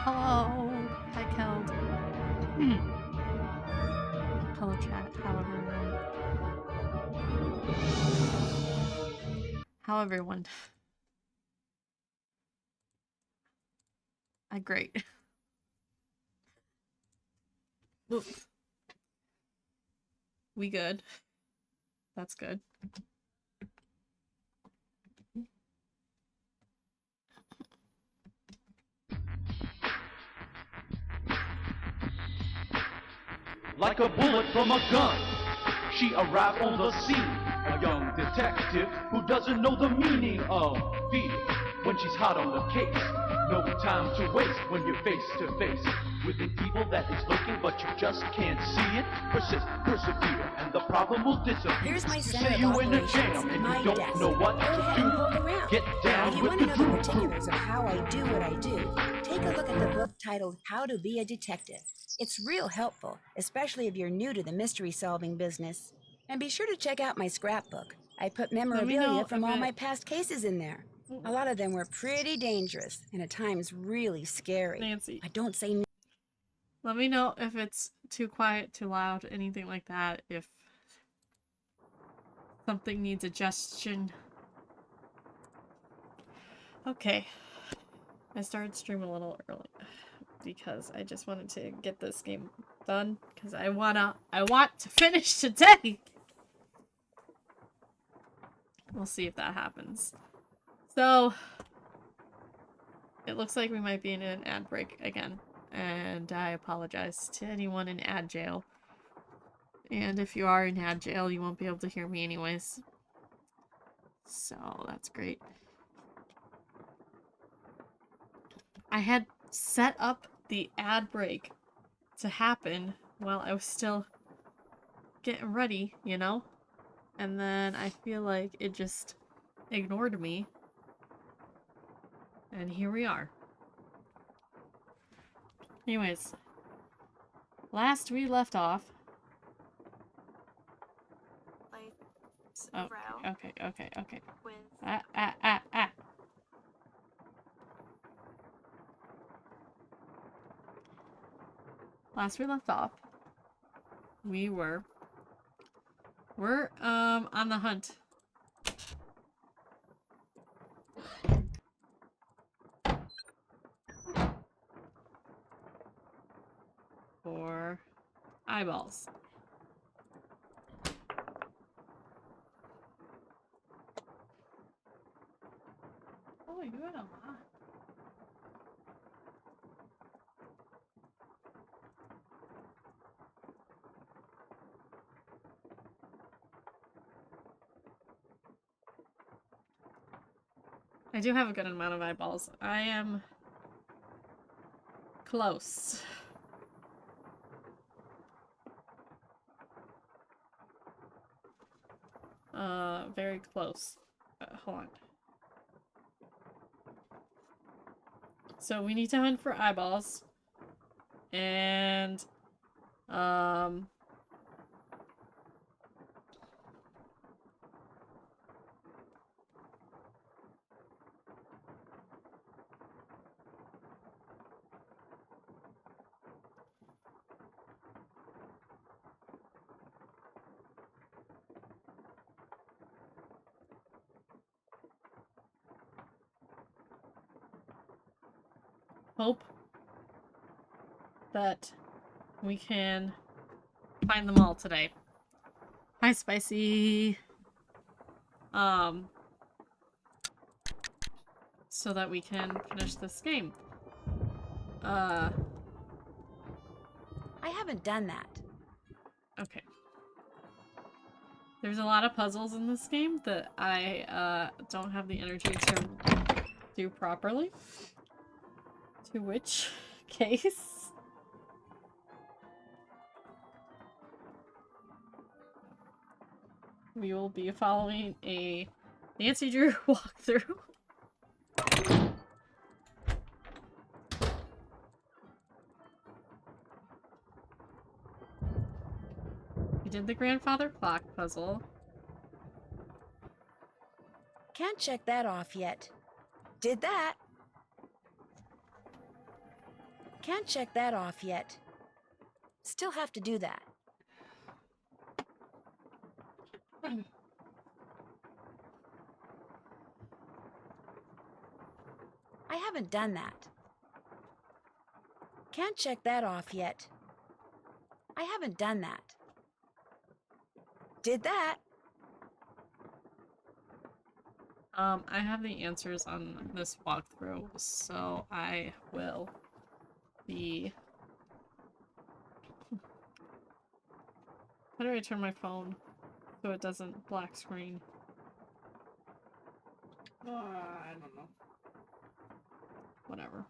Hello. Hi, Keld. Hello, chat. How everyone? Great. Oof. We good. That's good. Like a bullet from a gun, she arrived on the scene. A young detective who doesn't know the meaning of fear. When she's hot on the case, no time to waste when you're face to face with an evil that is lurking, but you just can't see it. Persist, persevere, and the problem will disappear. Here's my You center say of you in a operations, jam and my you don't desk. know what Go to ahead do. and poke around. Get down If you with want the to know the Drew crew. particulars of how I do what I do, take a look at the book titled How to Be a Detective. It's real helpful, especially if you're new to the mystery-solving business. And be sure to check out my scrapbook. I put memorabilia from all my past cases in there. A lot of them were pretty dangerous, and at times really scary. Nancy. I don't say... Let me know if it's too quiet, too loud, anything like that, if something needs adjustion. Okay. I started streaming a little early because I just wanted to get this game done because I want to finish today. We'll see if that happens. So it looks like we might be in an ad break again, and I apologize to anyone in ad jail. And if you are in ad jail, you won't be able to hear me anyways. So that's great. I had set up the ad break to happen while I was still getting ready, you know? And then I feel like it just ignored me. And here we are. Anyways. Last we left off. Oh, okay. Last we left off, we're on the hunt for eyeballs. Oh, you're doing a lot. I do have a good amount of eyeballs. I am close. Very close. Hold on. So we need to hunt for eyeballs. And, hope that we can find them all today. Hi, Spicy. So that we can finish this game. I haven't done that. Okay. There's a lot of puzzles in this game that I, don't have the energy to do properly. To which case... we will be following a Nancy Drew walkthrough. We did the grandfather clock puzzle. Can't check that off yet. Did that. Can't check that off yet. Still have to do that. I haven't done that. Can't check that off yet. I haven't done that. Did that. I have the answers on this walkthrough, so I will be... How do I turn my phone so it doesn't black screen? I don't know. Whatever.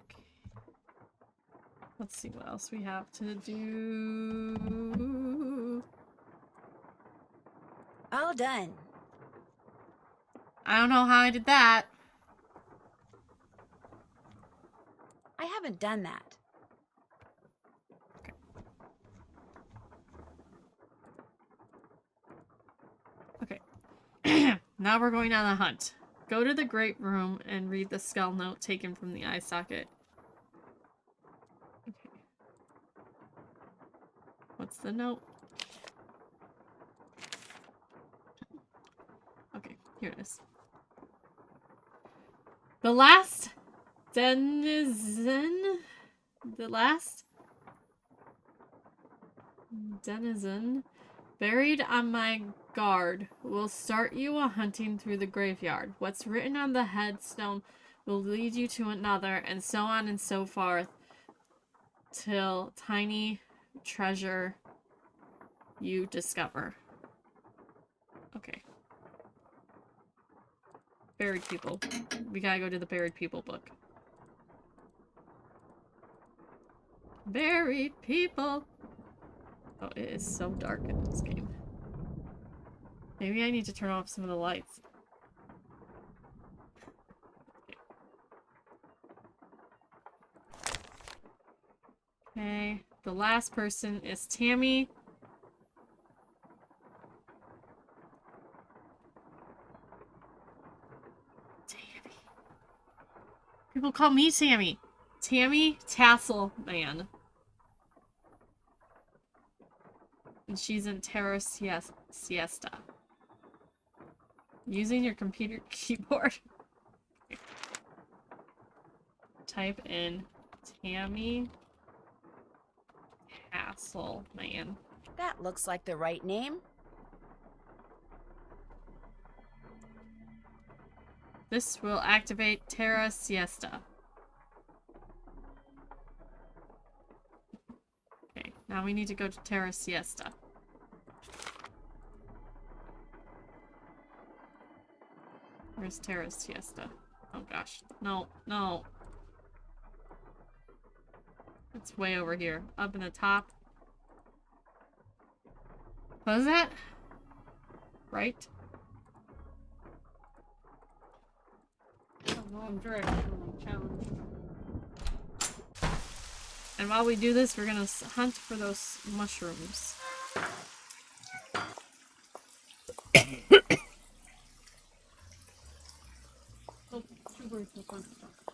Okay. Let's see what else we have to do. All done. I don't know how I did that. I haven't done that. Okay. Now we're going on a hunt. Go to the great room and read the skull note taken from the eye socket. Okay. What's the note? Okay, here it is. The last denizen buried on my guard will start you a hunting through the graveyard. What's written on the headstone will lead you to another, and so on and so forth, till tiny treasure you discover. Okay. Buried people. We gotta go to the buried people book. Buried people! Oh, it is so dark in this game. Maybe I need to turn off some of the lights. Okay, the last person is Tammy. Tammy. People call me Tammy. Tammy Tassel Man. And she's in Terra Siesta. Using your computer keyboard. Type in Tammy Tassel Man. That looks like the right name. This will activate Terra Siesta. Okay, now we need to go to Terra Siesta. Where's Terra Siesta? Oh gosh. No, no. It's way over here. Up in the top. What is that? Right? Wrong direction. Challenge. And while we do this, we're gonna hunt for those mushrooms.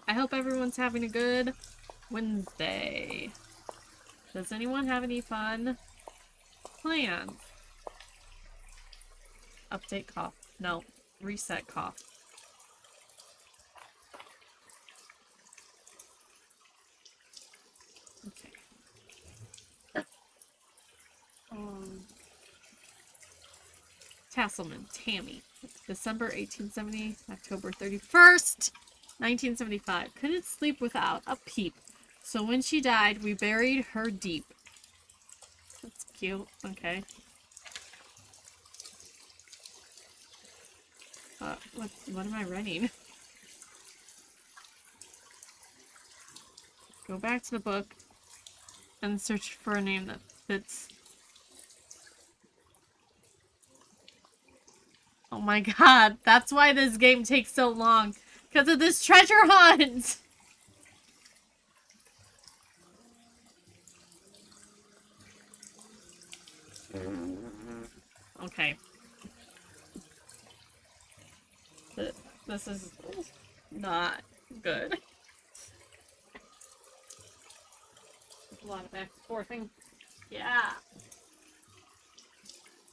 I hope everyone's having a good Wednesday. Does anyone have any fun plans? Update cough. No. Reset cough. Okay. Tasselman, Tammy. December 1870, October 31st, 1975. Couldn't sleep without a peep. So when she died, we buried her deep. That's cute. Okay. What am I writing? Go back to the book and search for a name that fits. Oh my god, that's why this game takes so long. Because of this treasure hunt! Okay. This is not good. A lot of back and forthing. Yeah.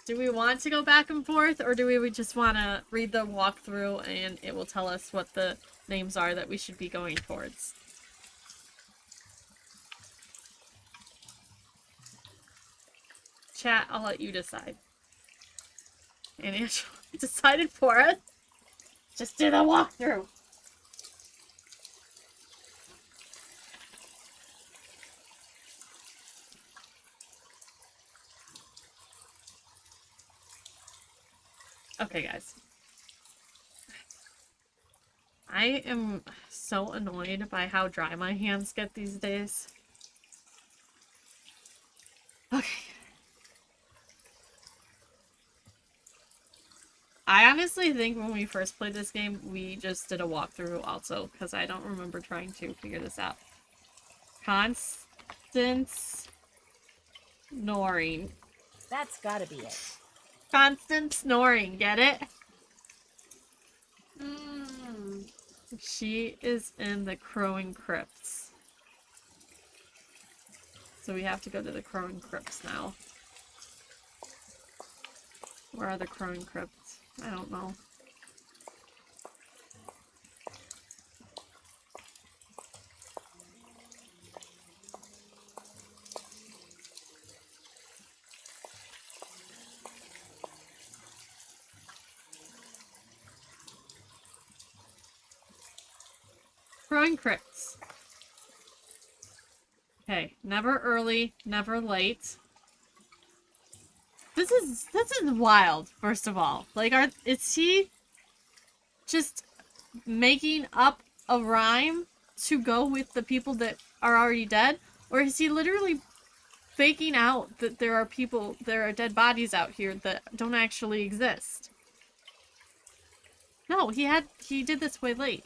Do we want to go back and forth, or do we just want to read the walkthrough and it will tell us what the names are that we should be going towards? Chat, I'll let you decide. And Angela decided for us. Just do the walkthrough. Okay, guys. I am so annoyed by how dry my hands get these days. Okay. I honestly think when we first played this game, we just did a walkthrough also, because I don't remember trying to figure this out. Constance snoring. That's gotta be it. Constant snoring, get it? She is in the Crowing Crypts. So we have to go to the Crowing Crypts now. Where are the Crowing Crypts? I don't know. Crowing Crypts. Okay, never early, never late. This is wild, first of all. Like, is he just making up a rhyme to go with the people that are already dead? Or is he literally faking out that there are dead bodies out here that don't actually exist? No, he did this way late.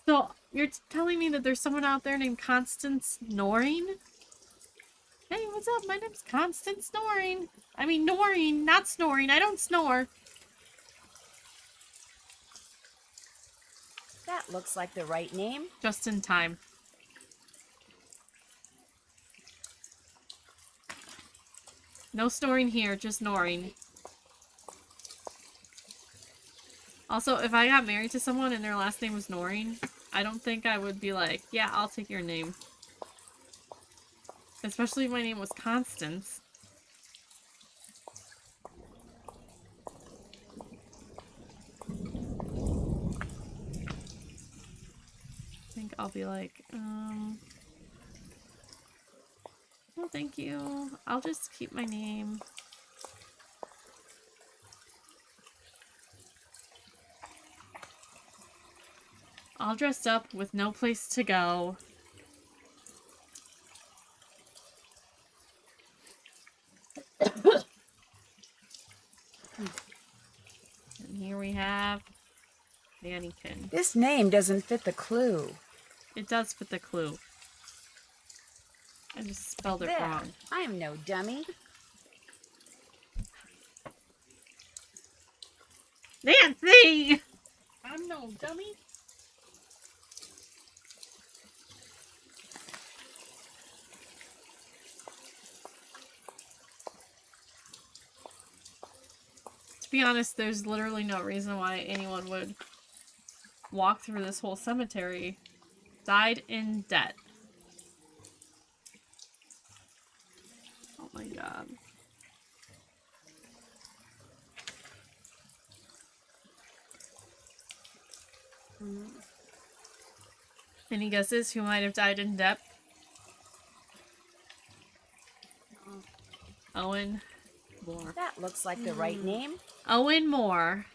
So, you're telling me that there's someone out there named Constance Noreen? Hey, what's up? My name's Constance Noreen. I mean, Noreen, not snoring. I don't snore. That looks like the right name. Just in time. No snoring here, just snoring. Also, if I got married to someone and their last name was Noreen, I don't think I would be like, yeah, I'll take your name. Especially if my name was Constance. I think I'll be like, no, thank you. I'll just keep my name. All dressed up with no place to go. And here we have Mannequin. This name doesn't fit the clue. It does fit the clue. I just spelled it There. wrong. I'm no dummy. Nancy! I'm no dummy. To be honest, there's literally no reason why anyone would walk through this whole cemetery. Died in debt. Oh my god. Any guesses who might have died in debt? Owen Moore. That looks like the right name. Owen Moore.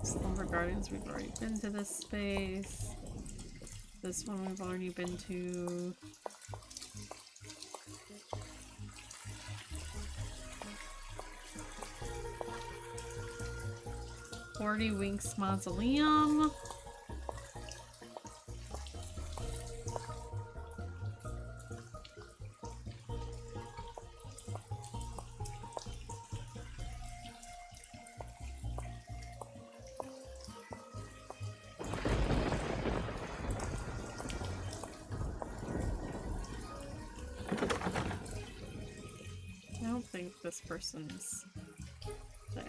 Slumber Gardens, we've already been to this space. This one we've already been to. 40 Winks Mausoleum. I don't think this person's there.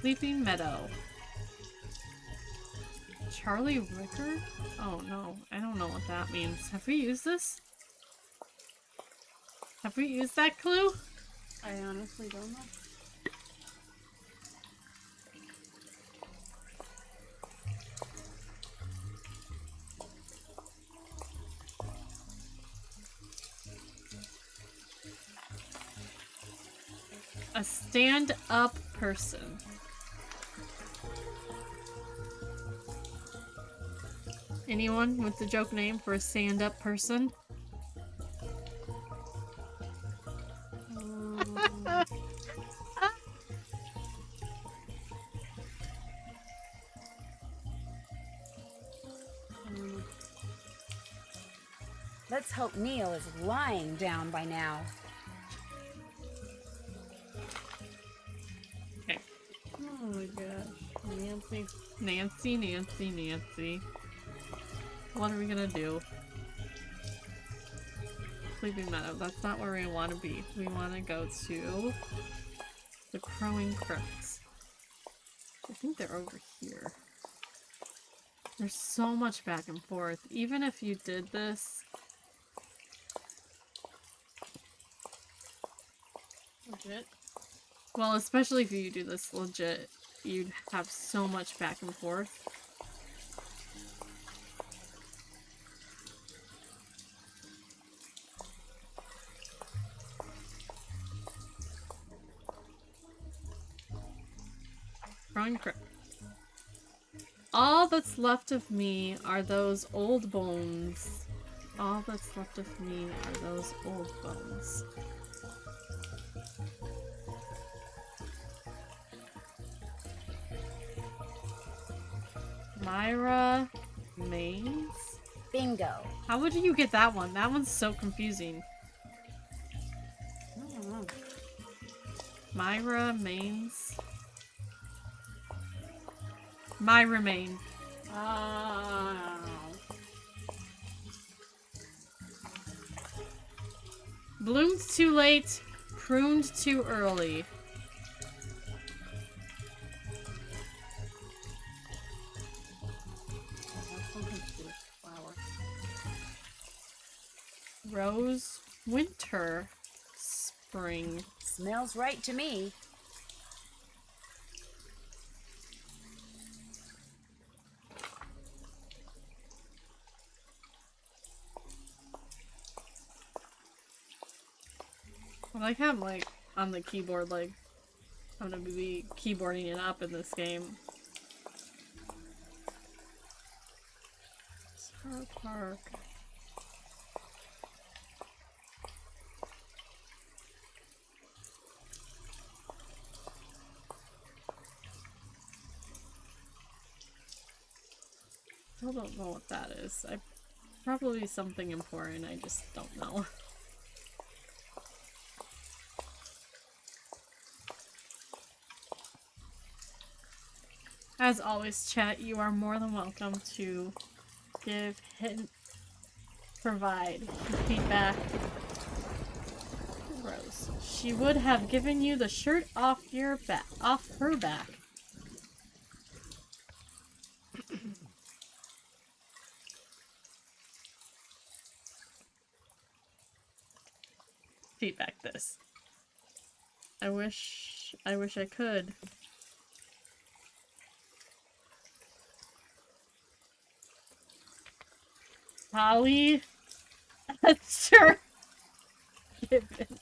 Sleeping Meadow. Charlie Ricker? Oh no, I don't know what that means. Have we used this? Have we used that clue? I honestly don't know. A stand-up person. Anyone with the joke name for a stand-up person? Let's hope Neil is lying down by now. Okay. Oh my gosh. Nancy. Nancy. What are we gonna do? Sleeping Meadow. That's not where we want to be. We want to go to the Crowing Crooks. I think they're over here. There's so much back and forth. Even if you did this... Legit. Well, especially if you do this legit, you'd have so much back and forth. Crowing Crook. All that's left of me are those old bones. All that's left of me are those old bones. Myra Mains? Bingo. How would you get that one? That one's so confusing. I don't know. Myra Mains. Myra Main. Bloomed too late, pruned too early. That's something to do with flower. Rose, winter, spring. Smells right to me. I like how I'm like on the keyboard, like I'm gonna be keyboarding it up in this game. Star Park. Still don't know what that is. Probably something important, I just don't know. As always, chat, you are more than welcome to give, hint, provide feedback. Rose. She would have given you the shirt off your back, off her back. Feedback this. I wish I could. Holly? Sure. Gibbon.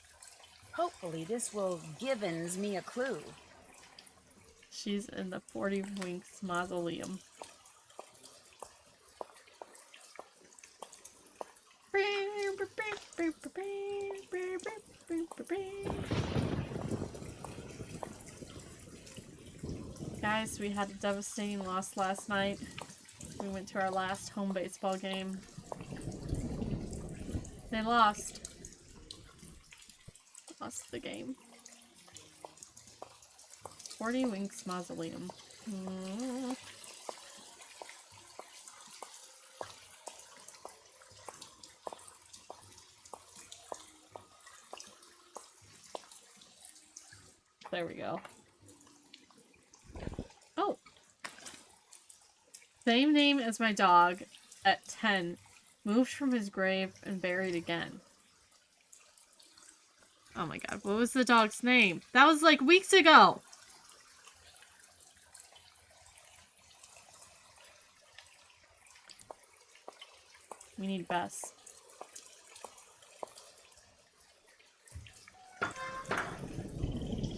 Hopefully this will givens me a clue. She's in the 40 Winks Mausoleum. Guys, we had a devastating loss last night. We went to our last home baseball game. They lost. Lost the game. 40 Winks Mausoleum. Mm. There we go. Oh! Same name as my dog at 10. Moved from his grave and buried again. Oh my god, what was the dog's name? That was like weeks ago! We need Bess.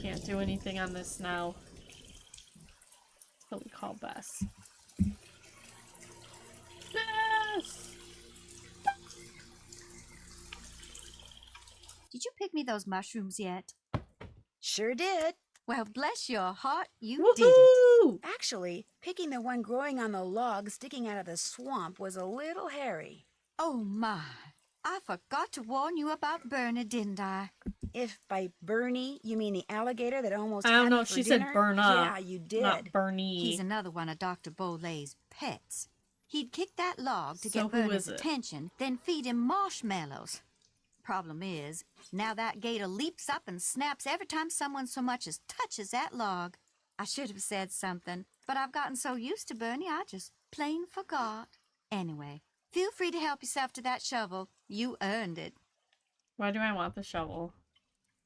Can't do anything on this now. So we call Bess. Bess! Did you pick me those mushrooms yet? Sure did. Well, bless your heart, you Woohoo! did it. Actually, picking the one growing on the log sticking out of the swamp was a little hairy. Oh my, I forgot to warn you about Bernie, didn't I? If by Bernie you mean the alligator that almost I had don't know me if for she dinner, said burn up. Yeah, you did. Not Bernie. He's another one of Dr. Bolay's pets. He'd kick that log to So get who Bernie's is it? attention, then feed him marshmallows. Problem is, now that gator leaps up and snaps every time someone so much as touches that log. I should have said something, but I've gotten so used to Bernie, I just plain forgot. Anyway, feel free to help yourself to that shovel. You earned it. Why do I want the shovel?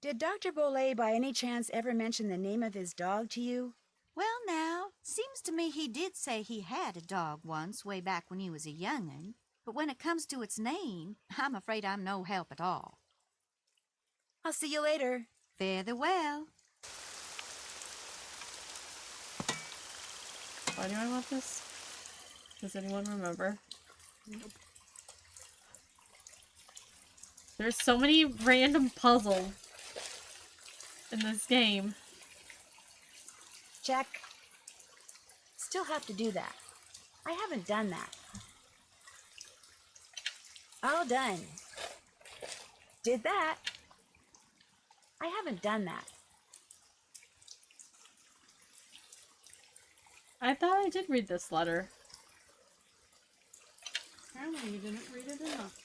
Did Dr. Bolay by any chance ever mention the name of his dog to you? Well, now, seems to me he did say he had a dog once, way back when he was a young'un. But when it comes to its name, I'm afraid I'm no help at all. I'll see you later. Fare thee well. Why do I want this? Does anyone remember? Nope. There's so many random puzzles in this game. Check. Still have to do that. I haven't done that. All done. Did that. I haven't done that. I thought I did read this letter. Apparently you didn't read it enough.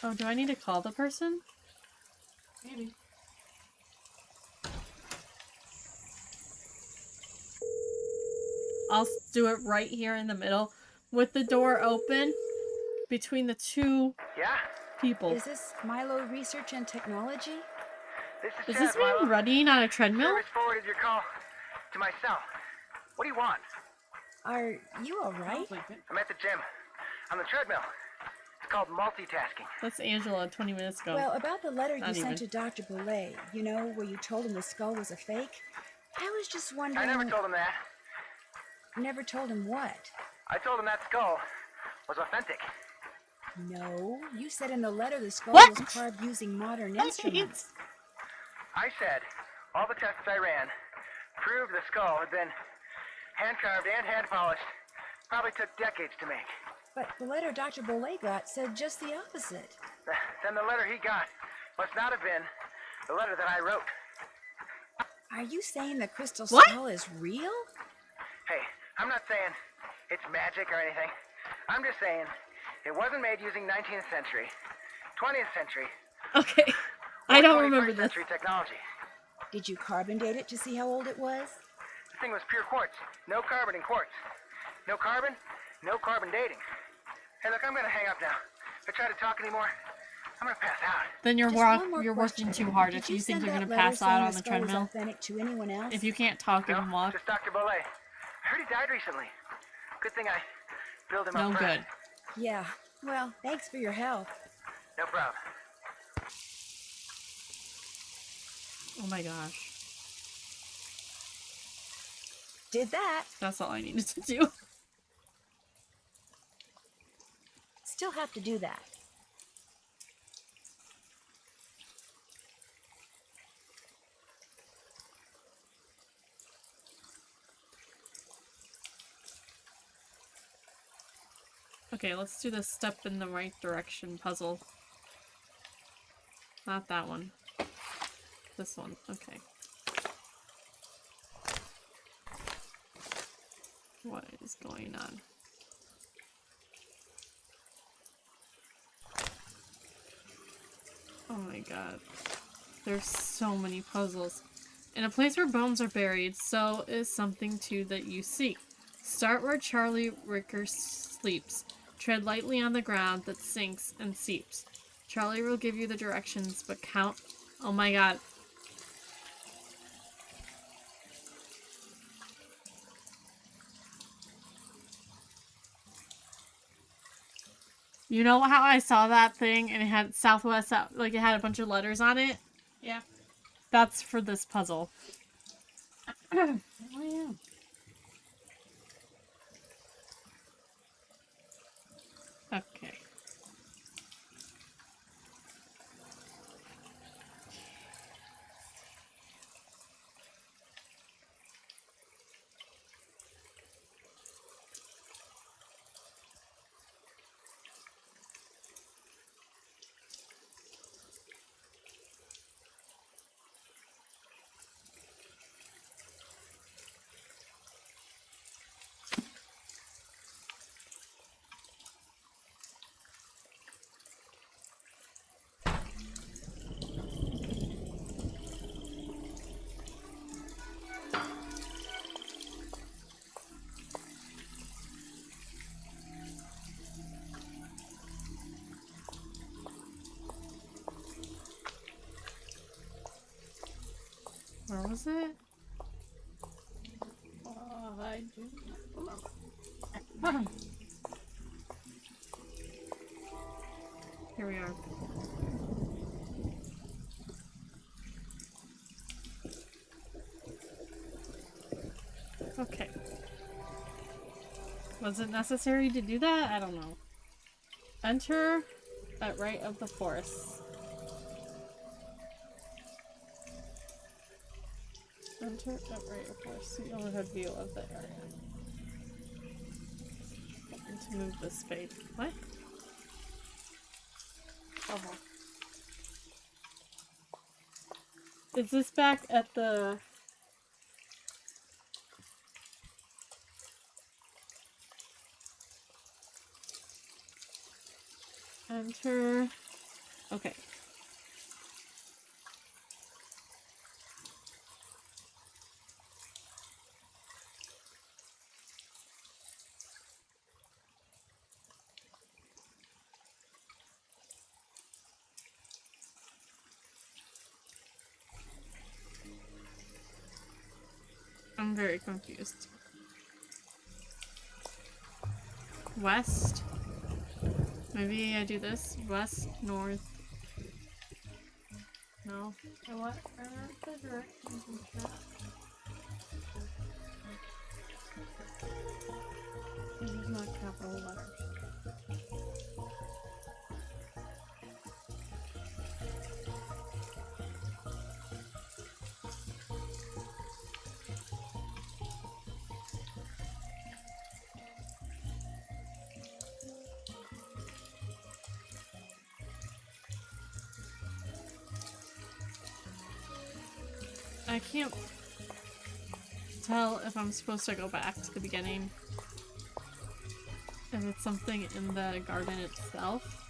Oh, do I need to call the person? Maybe. I'll do it right here in the middle with the door open between the two Yeah? people. Is this Milo Research and Technology? This Is Chad, this man Milo. running on a treadmill? Service forwarded your call to my cell. What do you want? Are you alright? Sounds like it. I'm at the gym. On the treadmill. It's called multitasking. That's Angela 20 minutes ago. Well, about the letter you Not sent even. to Dr. Boulay, you know, where you told him the skull was a fake? I was just wondering... I never told him that. Never told him what? I told him that skull was authentic. No, you said in the letter the skull What? was carved using modern instruments. I said all the tests I ran proved the skull had been hand-carved and hand-polished. Probably took decades to make. But the letter Dr. Boulay got said just the opposite. Then the letter he got must not have been the letter that I wrote. Are you saying the crystal What? skull is real? Hey, I'm not saying it's magic or anything. I'm just saying it wasn't made using 19th century, 20th century, Okay. or I don't 21st remember this. century technology. Did you carbon date it to see how old it was? This thing was pure quartz. No carbon in quartz. No carbon, no carbon dating. Hey, look, I'm gonna hang up now. If I try to talk anymore, I'm gonna pass out. Then you're Just one more you're question. working too hard Did if you think send you're that gonna letter pass saying out on the skull was treadmill. authentic to anyone else? If you can't talk No, and walk, just Dr. Bolay. I heard he died recently. Good thing I billed him no up front. good. Yeah. Well, thanks for your help. No problem. Oh my gosh. Did that. That's all I needed to do. Still have to do that. Okay, let's do the step in the right direction puzzle. Not that one. This one. Okay. What is going on? Oh my god. There's so many puzzles. In a place where bones are buried, so is something too that you seek. Start where Charlie Ricker sleeps. Tread lightly on the ground that sinks and seeps. Charlie will give you the directions, but count. Oh my god. You know how I saw that thing and it had Southwest, like it had a bunch of letters on it? Yeah. That's for this puzzle. Oh yeah. Okay. Where was it? I do. Here we are. Okay. Was it necessary to do that? I don't know. Enter at right of the forest. Enter at right of forest. See overhead view of the area. And to move this spade. What? Oh. Is this back at the... Enter... Okay. I'm very confused. West? Maybe I do this? West, north. No. So what are the directions in chat? This is not capital letters. I can't tell if I'm supposed to go back to the beginning. If it's something in the garden itself.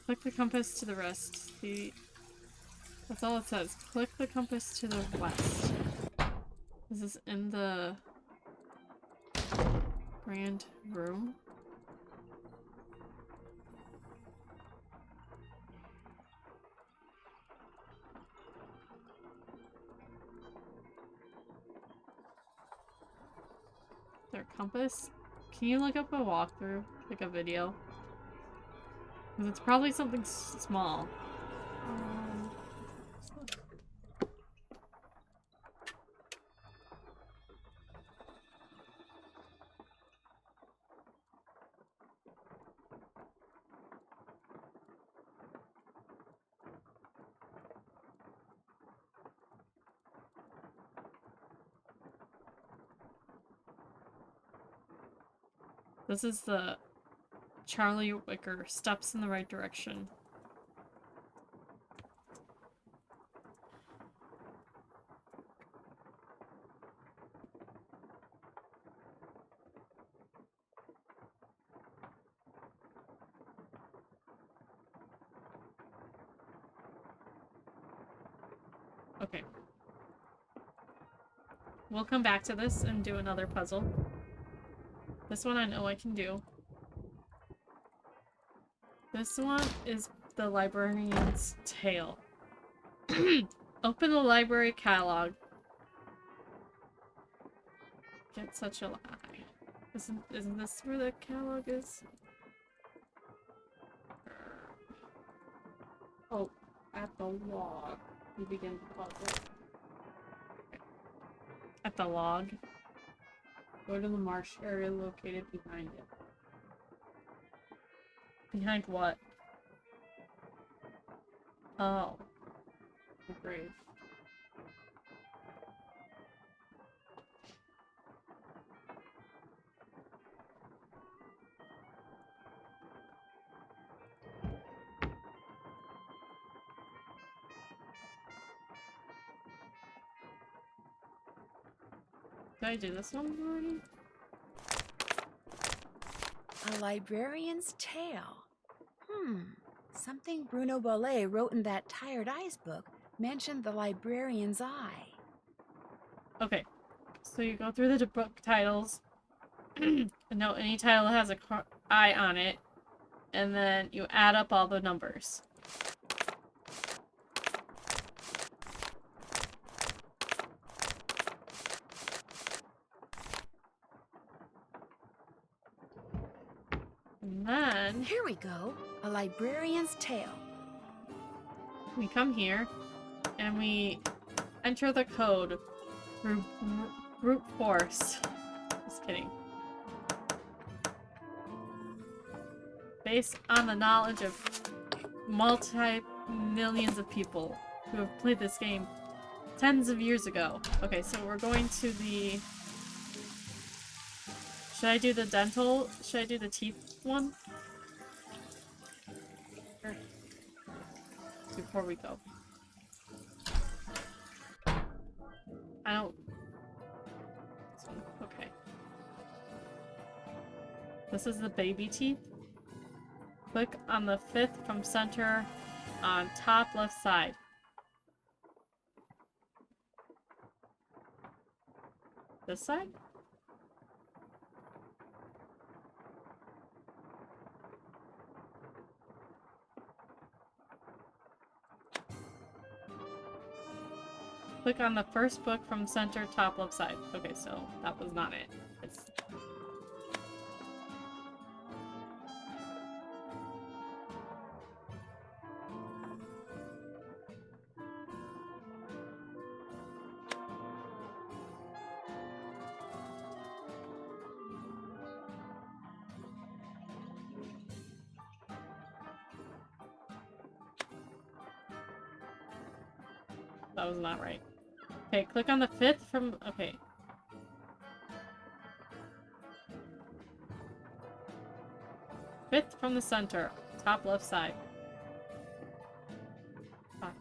Click the compass to the rest. That's all it says. Click the compass to the west. Is this in the grand room? Their compass? Can you look up a walkthrough? Like a video? Because it's probably something small. This is the Charlie Wicker. Steps in the right direction. Okay. We'll come back to this and do another puzzle. This one I know I can do. This one is the librarian's tale. Open the library catalog. Get such a lie. Isn't this where the catalog is? Oh, at the log. You begin the puzzle. At the log. Go to the marsh area located behind it. Behind what? Oh. The grave. Did I do this one already? A librarian's tale. Something Bruno Bollet wrote in that Tired Eyes book mentioned the librarian's eye. Okay. So you go through the book titles. And now any title has a eye on it. And then you add up all the numbers. And then Here we go. A librarian's tale. we come here and we enter the code through brute force. Just kidding. Based on the knowledge of multi-millions of people who have played this game tens of years ago. Okay, so we're going to the... Should I do the dental? Should I do the teeth one? Or... Before we go. I don't... Okay. This is the baby teeth. Click on the 5th from center on top left side. This side? Click on the first book from center top left side. Okay, so that was not it. It's... That was not right. Okay, click on the 5th from... Okay. Fifth from the center. Top left side. Ah.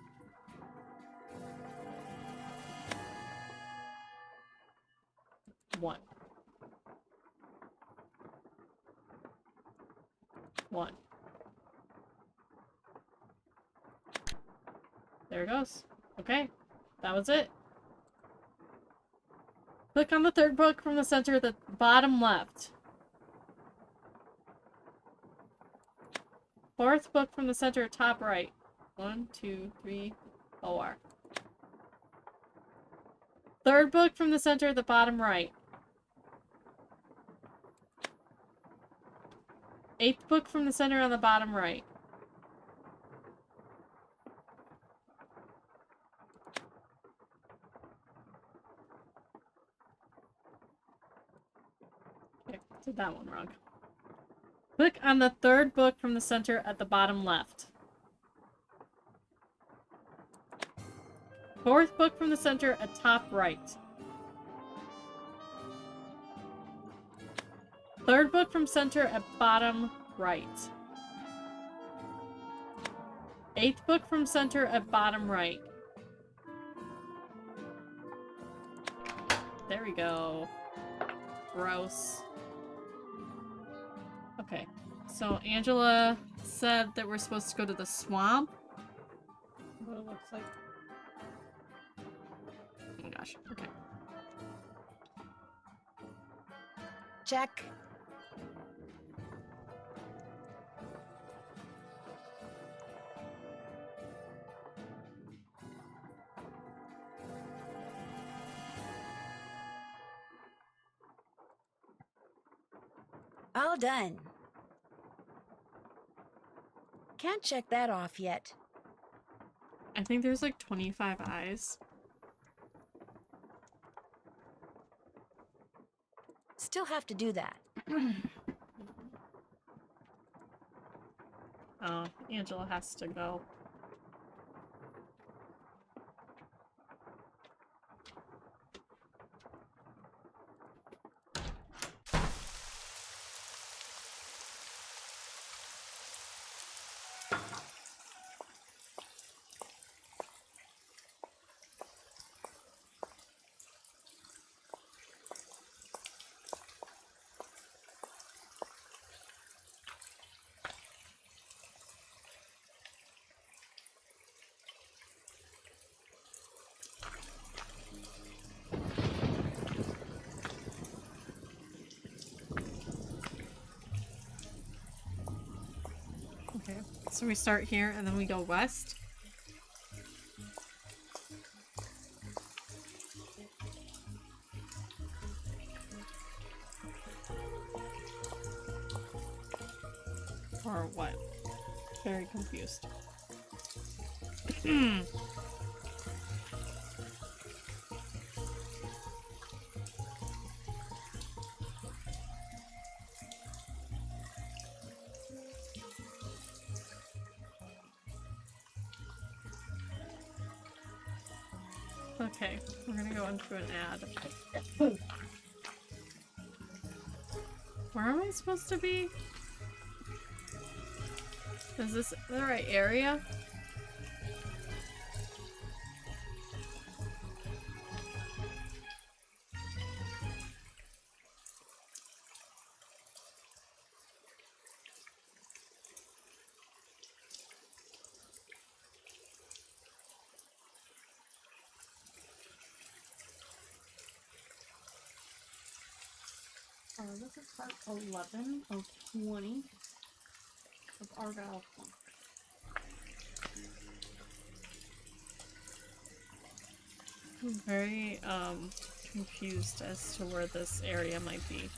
One. One. There it goes. Okay. That was it. Click on the 3rd book from the center at the bottom left. 4th book from the center top right. 1, 2, 3, 4. 3rd book from the center at the bottom right. 8th book from the center on the bottom right. Okay, did that one wrong. Click on the 3rd book from the center at the bottom left. 4th book from the center at top right. Third book from center at bottom right. 8th book from center at bottom right. There we go. Gross. Okay. So Angela said that we're supposed to go to the swamp. What it looks like. Oh my gosh. Okay. Check. All done. Can't check that off yet. I think there's like 25 eyes. Still have to do that. Oh, Angela has to go. Okay, so we start here and then we go west. Or what? Very confused. Okay, we're gonna go into an ad. Where am I supposed to be? Is this the right area? This is part 11 of 20 of Argyle. I'm very confused as to where this area might be.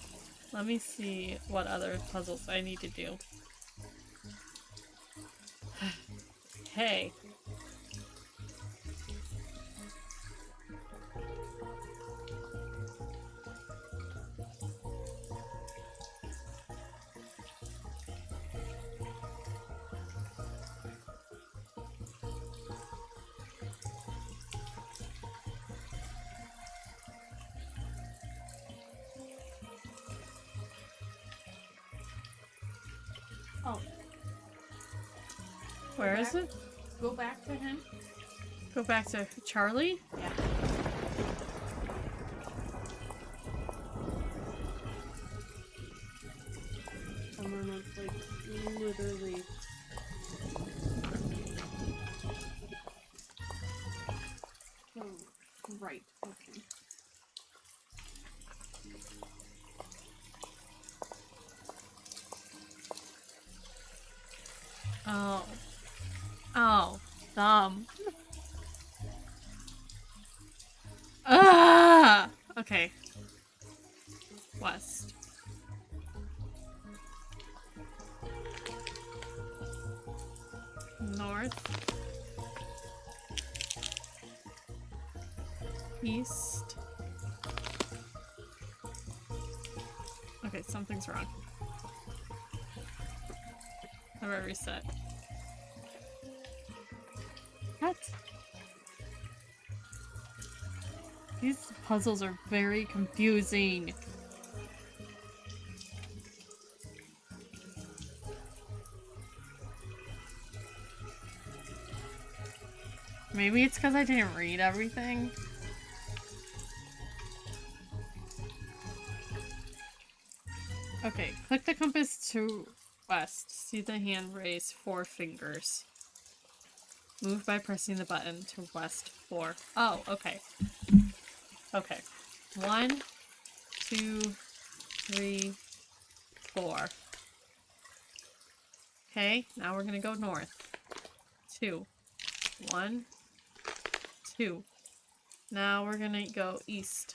Let me see what other puzzles I need to do. Hey. Oh, Where is it? go back to him. Go back to Charlie? Yeah. And then it's like literally. Oh, right. Okay. Oh. Oh. Ah! Okay. West. North. East. Okay, something's wrong. How do I reset? What? These puzzles are very confusing. Maybe it's because I didn't read everything. Okay, click the compass to west. See the hand raise 4 fingers. Move by pressing the button to west 4. Oh, okay. Okay. 1, 2, 3, 4. Okay, now we're gonna go north. 2. 1, 2. Now we're gonna go east.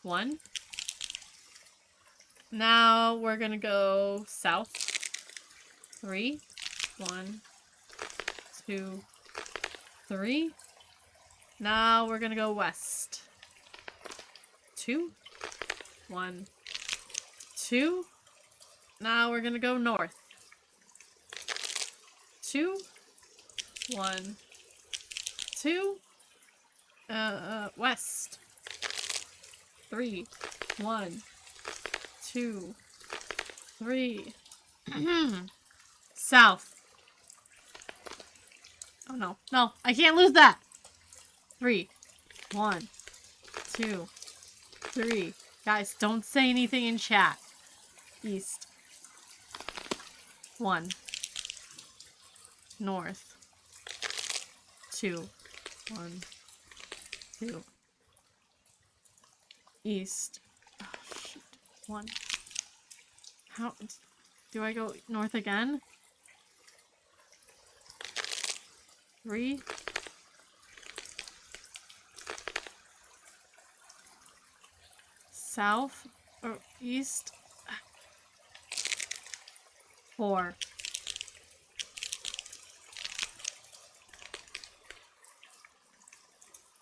1. Now we're gonna go south. 3. 1, 2, 3. Now we're gonna go west. 2. 1, 2. Now we're gonna go north. 2. 1, 2. West. 3. 1, 2, 3. South. Oh no. No, I can't lose that. 3. 1, 2, 3. Guys, don't say anything in chat. East. 1. North. 2. 1, 2. East. Oh, shoot. 1. How do I go north again? 3. South or east? 4.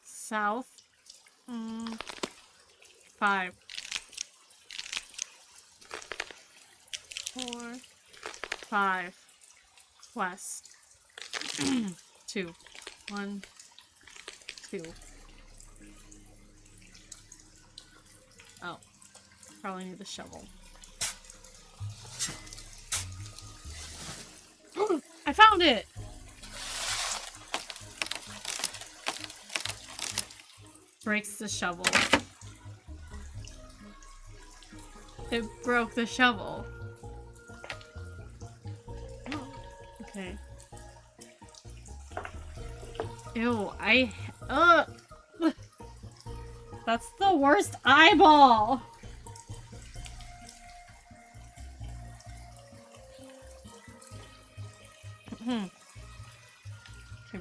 South. 5. 4. 5. West. 2. 1, 2. Oh. Probably need the shovel. I found it! Breaks the shovel. It broke the shovel. Okay. Ew, that's the worst eyeball! Okay,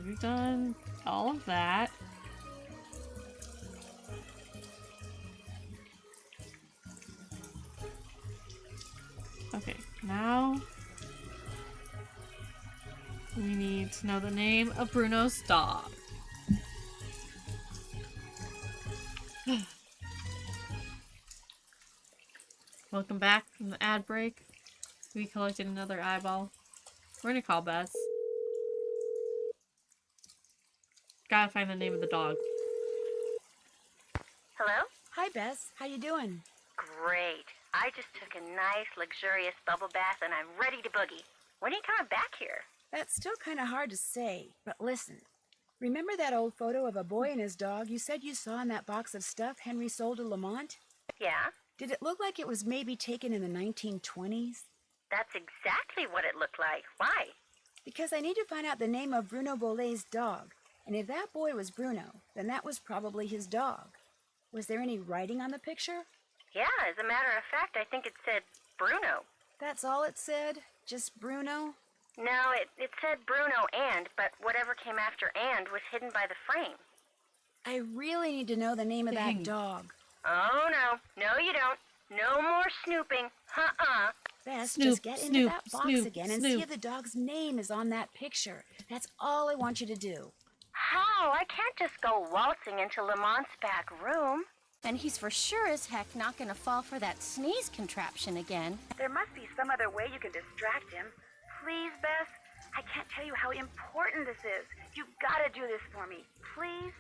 we've done all of that. Okay, now we need to know the name of Bruno's dog. Welcome back from the ad break. We collected another eyeball. We're gonna call Bess. Gotta find the name of the dog. Hello? Hi, Bess. How you doing? Great. I just took a nice, luxurious bubble bath and I'm ready to boogie. When are you coming back here? That's still kind of hard to say, but listen. Remember that old photo of a boy and his dog you said you saw in that box of stuff Henry sold to Lamont? Yeah? Did it look like it was maybe taken in the 1920s? That's exactly what it looked like. Why? Because I need to find out the name of Bruno Bolet's dog. And if that boy was Bruno, then that was probably his dog. Was there any writing on the picture? Yeah, as a matter of fact, I think it said Bruno. That's all it said? Just Bruno? No, it said Bruno but whatever came after and was hidden by the frame. I really need to know the name of Dang. that dog. Oh, no. No, you don't. No more snooping. Bess, Snoop, just get into Snoop, that box Snoop, again and Snoop. see if the dog's name is on that picture. That's all I want you to do. How? I can't just go waltzing into Lamont's back room. And he's for sure as heck not gonna fall for that sneeze contraption again. There must be some other way you can distract him. Please, Bess, I can't tell you how important this is. You've got to do this for me. Please?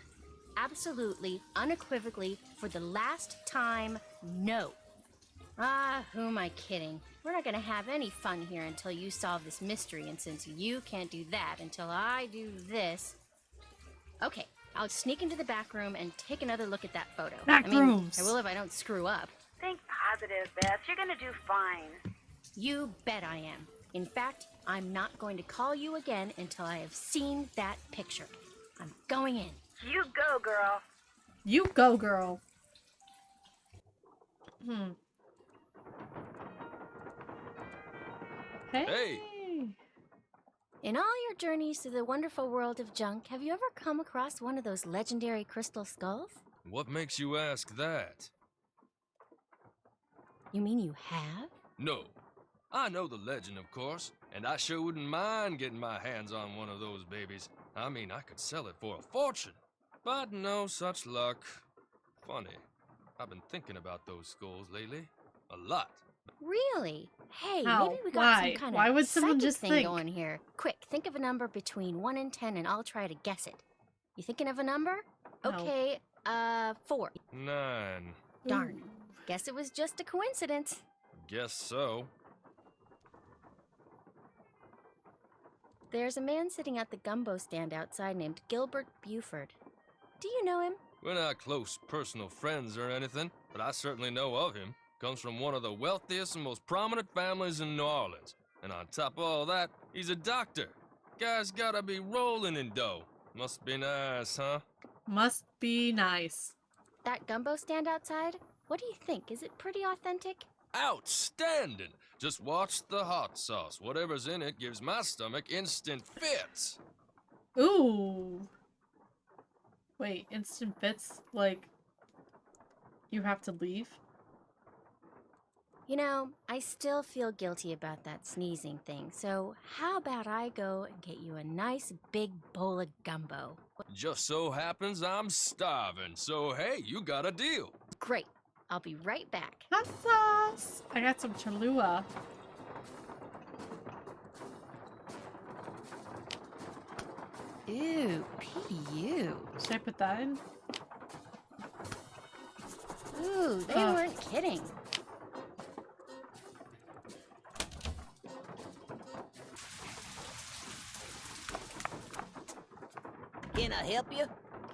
Absolutely, unequivocally, for the last time, no. Ah, who am I kidding? We're not gonna have any fun here until you solve this mystery, and since you can't do that until I do this... Okay, I'll sneak into the back room and take another look at that photo. Back rooms. I will if I don't screw up. Think positive, Beth. You're gonna do fine. You bet I am. In fact, I'm not going to call you again until I have seen that picture. I'm going in. You go, girl. You go, girl. Hey. In all your journeys through the wonderful world of junk, have you ever come across one of those legendary crystal skulls? What makes you ask that? You mean you have? No. I know the legend, of course, and I sure wouldn't mind getting my hands on one of those babies. I mean, I could sell it for a fortune. But no such luck. Funny. I've been thinking about those skulls lately. A lot. Really? Hey, How? maybe we got Why? some kind Why of would someone psychic just thing think? going here. Quick, think of a number between 1 and 10 and I'll try to guess it. You thinking of a number? No. Okay, 4. 9. Darn. Guess it was just a coincidence. Guess so. There's a man sitting at the gumbo stand outside named Gilbert Buford. Do you know him? We're not close personal friends or anything, but I certainly know of him. Comes from one of the wealthiest and most prominent families in New Orleans. And on top of all that, he's a doctor. Guy's gotta be rolling in dough. Must be nice, huh? Must be nice. That gumbo stand outside? What do you think? Is it pretty authentic? Outstanding! Just watch the hot sauce. Whatever's in it gives my stomach instant fits. Ooh. Wait, instant fits? Like, you have to leave? You know, I still feel guilty about that sneezing thing, so how about I go and get you a nice big bowl of gumbo? Just so happens I'm starving, so hey, you got a deal. Great. I'll be right back. Hot sauce! I got some Cholula. Ew, PU. Should I put that in? Ooh, they Oh. weren't kidding. Can I help you?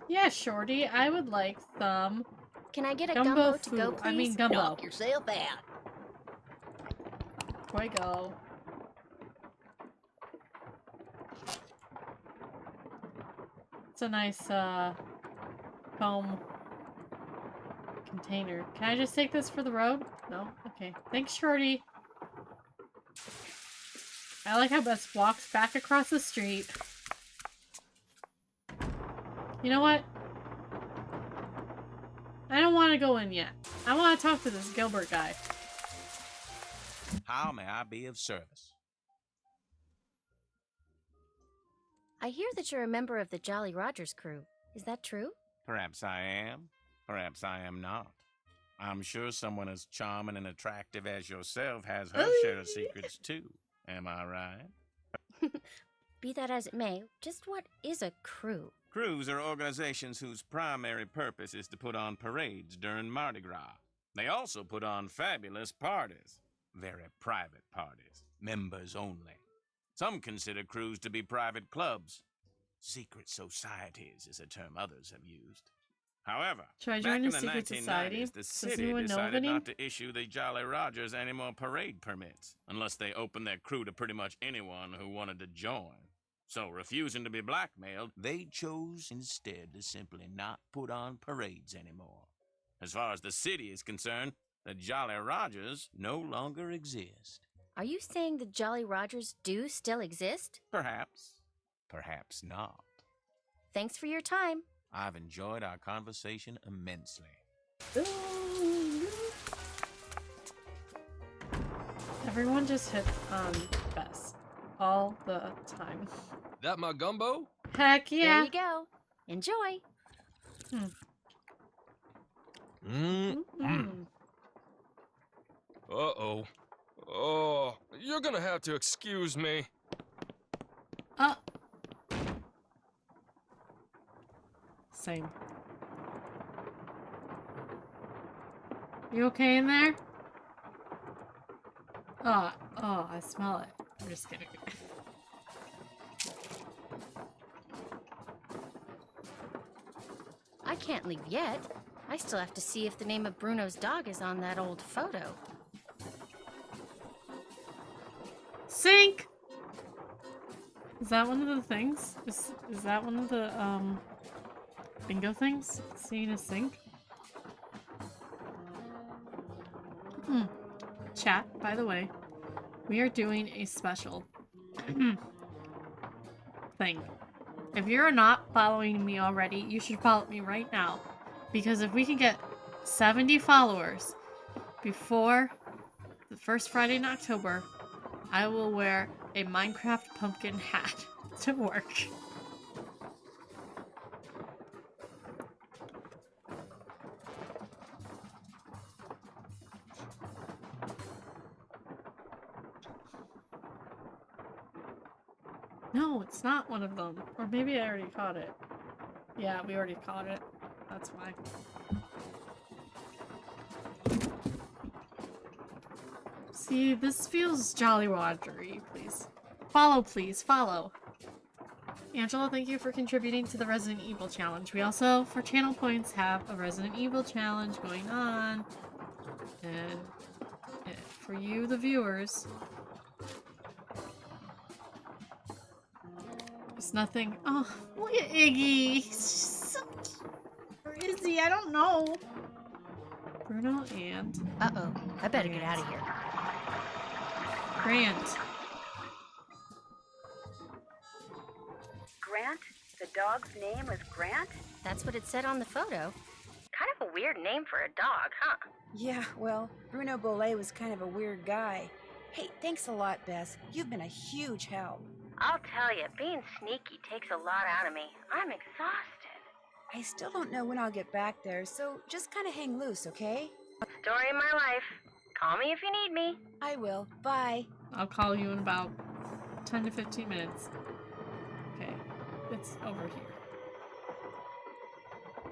Yeah, Shorty, I would like some Can I get a gumbo gumbo to food. go, please? I mean gumbo. Knock yourself out. Fuego. It's a nice, foam container. Can I just take this for the road? No? Okay. Thanks, Shorty. I like how Bess walks back across the street. You know what? I don't want to go in yet. I want to talk to this Gilbert guy. How may I be of service? I hear that you're a member of the Jolly Rogers crew. Is that true? Perhaps I am, perhaps I am not. I'm sure someone as charming and attractive as yourself has her share of secrets too. Am I right? Be that as it may, just what is a crew? Crews are organizations whose primary purpose is to put on parades during Mardi Gras. They also put on fabulous parties. Very private parties. Members only. Some consider crews to be private clubs. Secret societies is a term others have used. However, Should I back join in the the secret 1990s, society? the Does city anyone know of decided any? not to issue the Jolly Rogers any more parade permits, unless they opened their crew to pretty much anyone who wanted to join. So, refusing to be blackmailed, they chose instead to simply not put on parades anymore. As far as the city is concerned, the Jolly Rogers no longer exist. Are you saying the Jolly Rogers do still exist? Perhaps. Perhaps not. Thanks for your time. I've enjoyed our conversation immensely. Everyone just hits on Bess. All the time. That my gumbo? Heck yeah! There you go. Enjoy. Mm. Uh-oh. Oh, you're gonna have to excuse me. Same. You okay in there? Oh, I smell it. I'm just kidding. can't leave yet. I still have to see if the name of Bruno's dog is on that old photo. Sink! Is that one of the things? Is that one of the, bingo things? Seeing a sink? Chat, by the way, we are doing a special thing. If you're not following me already, you should follow me right now. Because if we can get 70 followers before the first Friday in October, I will wear a Minecraft pumpkin hat to work. No, it's not one of them. Or maybe I already caught it. Yeah, we already caught it. That's why. See, this feels Jolly Roger-y, please. Follow, please. Follow. Angela, thank you for contributing to the Resident Evil challenge. We also, for channel points, have a Resident Evil challenge going on. And for you, the viewers, there's nothing. Oh, look at Iggy. He's just so cute. Or is he? I don't know. Bruno and Uh-oh. I better get out of here. Grant. Grant? The dog's name was Grant? That's what it said on the photo. Kind of a weird name for a dog, huh? Yeah, well, Bruno Bollet was kind of a weird guy. Hey, thanks a lot, Bess. You've been a huge help. I'll tell you, being sneaky takes a lot out of me. I'm exhausted. I still don't know when I'll get back there, so just kind of hang loose, okay? Story of my life. Call me if you need me. I will. Bye. I'll call you in about 10 to 15 minutes. Okay, it's over here.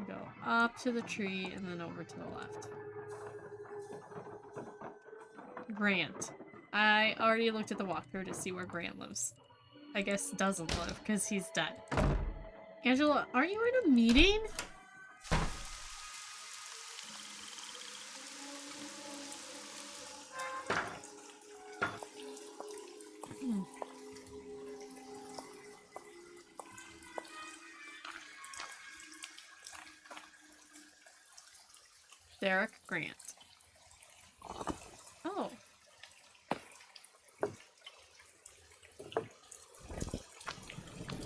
Go up to the tree and then over to the left. Grant. I already looked at the walkthrough to see where Grant lives. I guess doesn't live because he's dead. Angela, are you in a meeting? Derek Grant. Oh.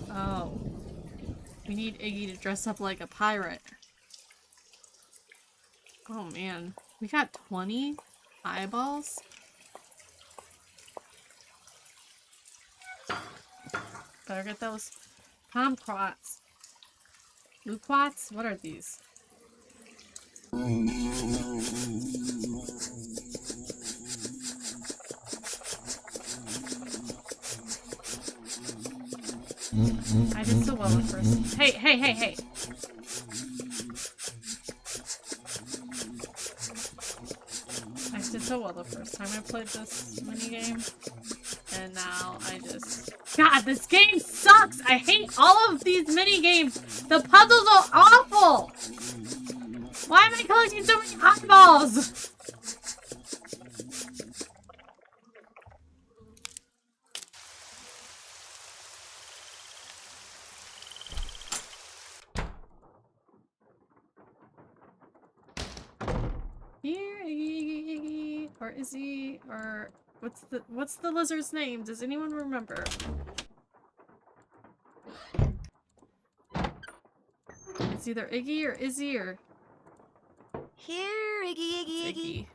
Oh. We need Iggy to dress up like a pirate. Oh man. We got 20 eyeballs? Better get those kumquats. Luquats? What are these? I did so well at first. Hey, hey, hey, hey! I did so well the first time I played this minigame. And now I just... God, this game sucks! I hate all of these minigames! The puzzles are awful! Why am I collecting so many eyeballs? Here, Iggy, or is he, or what's the lizard's name? Does anyone remember? It's either Iggy or Izzy or Here, Iggy, Iggy, Iggy.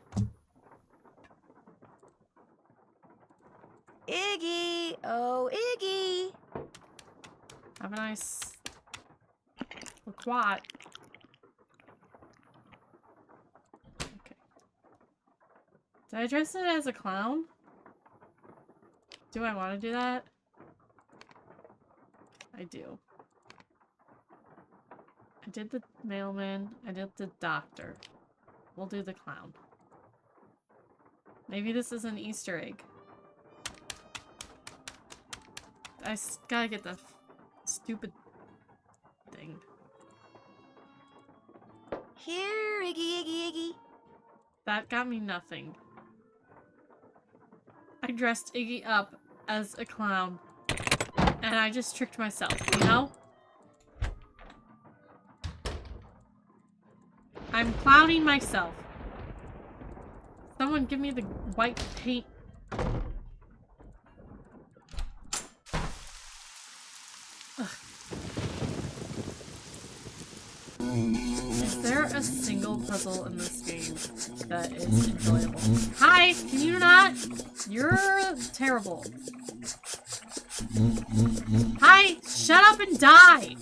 Iggy! Oh, Iggy! Have a nice quad. Okay. Did I dress it as a clown? Do I want to do that? I do. I did the mailman. I did the doctor. We'll do the clown. Maybe this is an Easter egg. Gotta get the stupid thing. Here, Iggy, Iggy, Iggy. That got me nothing. I dressed Iggy up as a clown. And I just tricked myself, you know? I'm clowning myself. Someone give me the white paint. Ugh. Is there a single puzzle in this game that is enjoyable? Hi, can you not? You're terrible. Hi, shut up and die!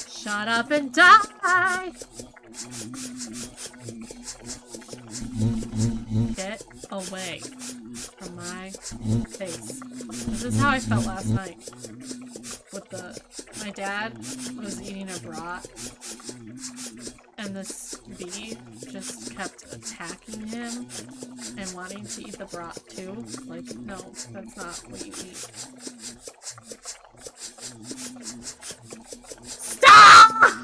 Shut up and die! Get away from my face. This is how I felt last night. My dad was eating a brat, and this bee just kept attacking him and wanting to eat the brat too. Like, no, that's not what you eat. Stop!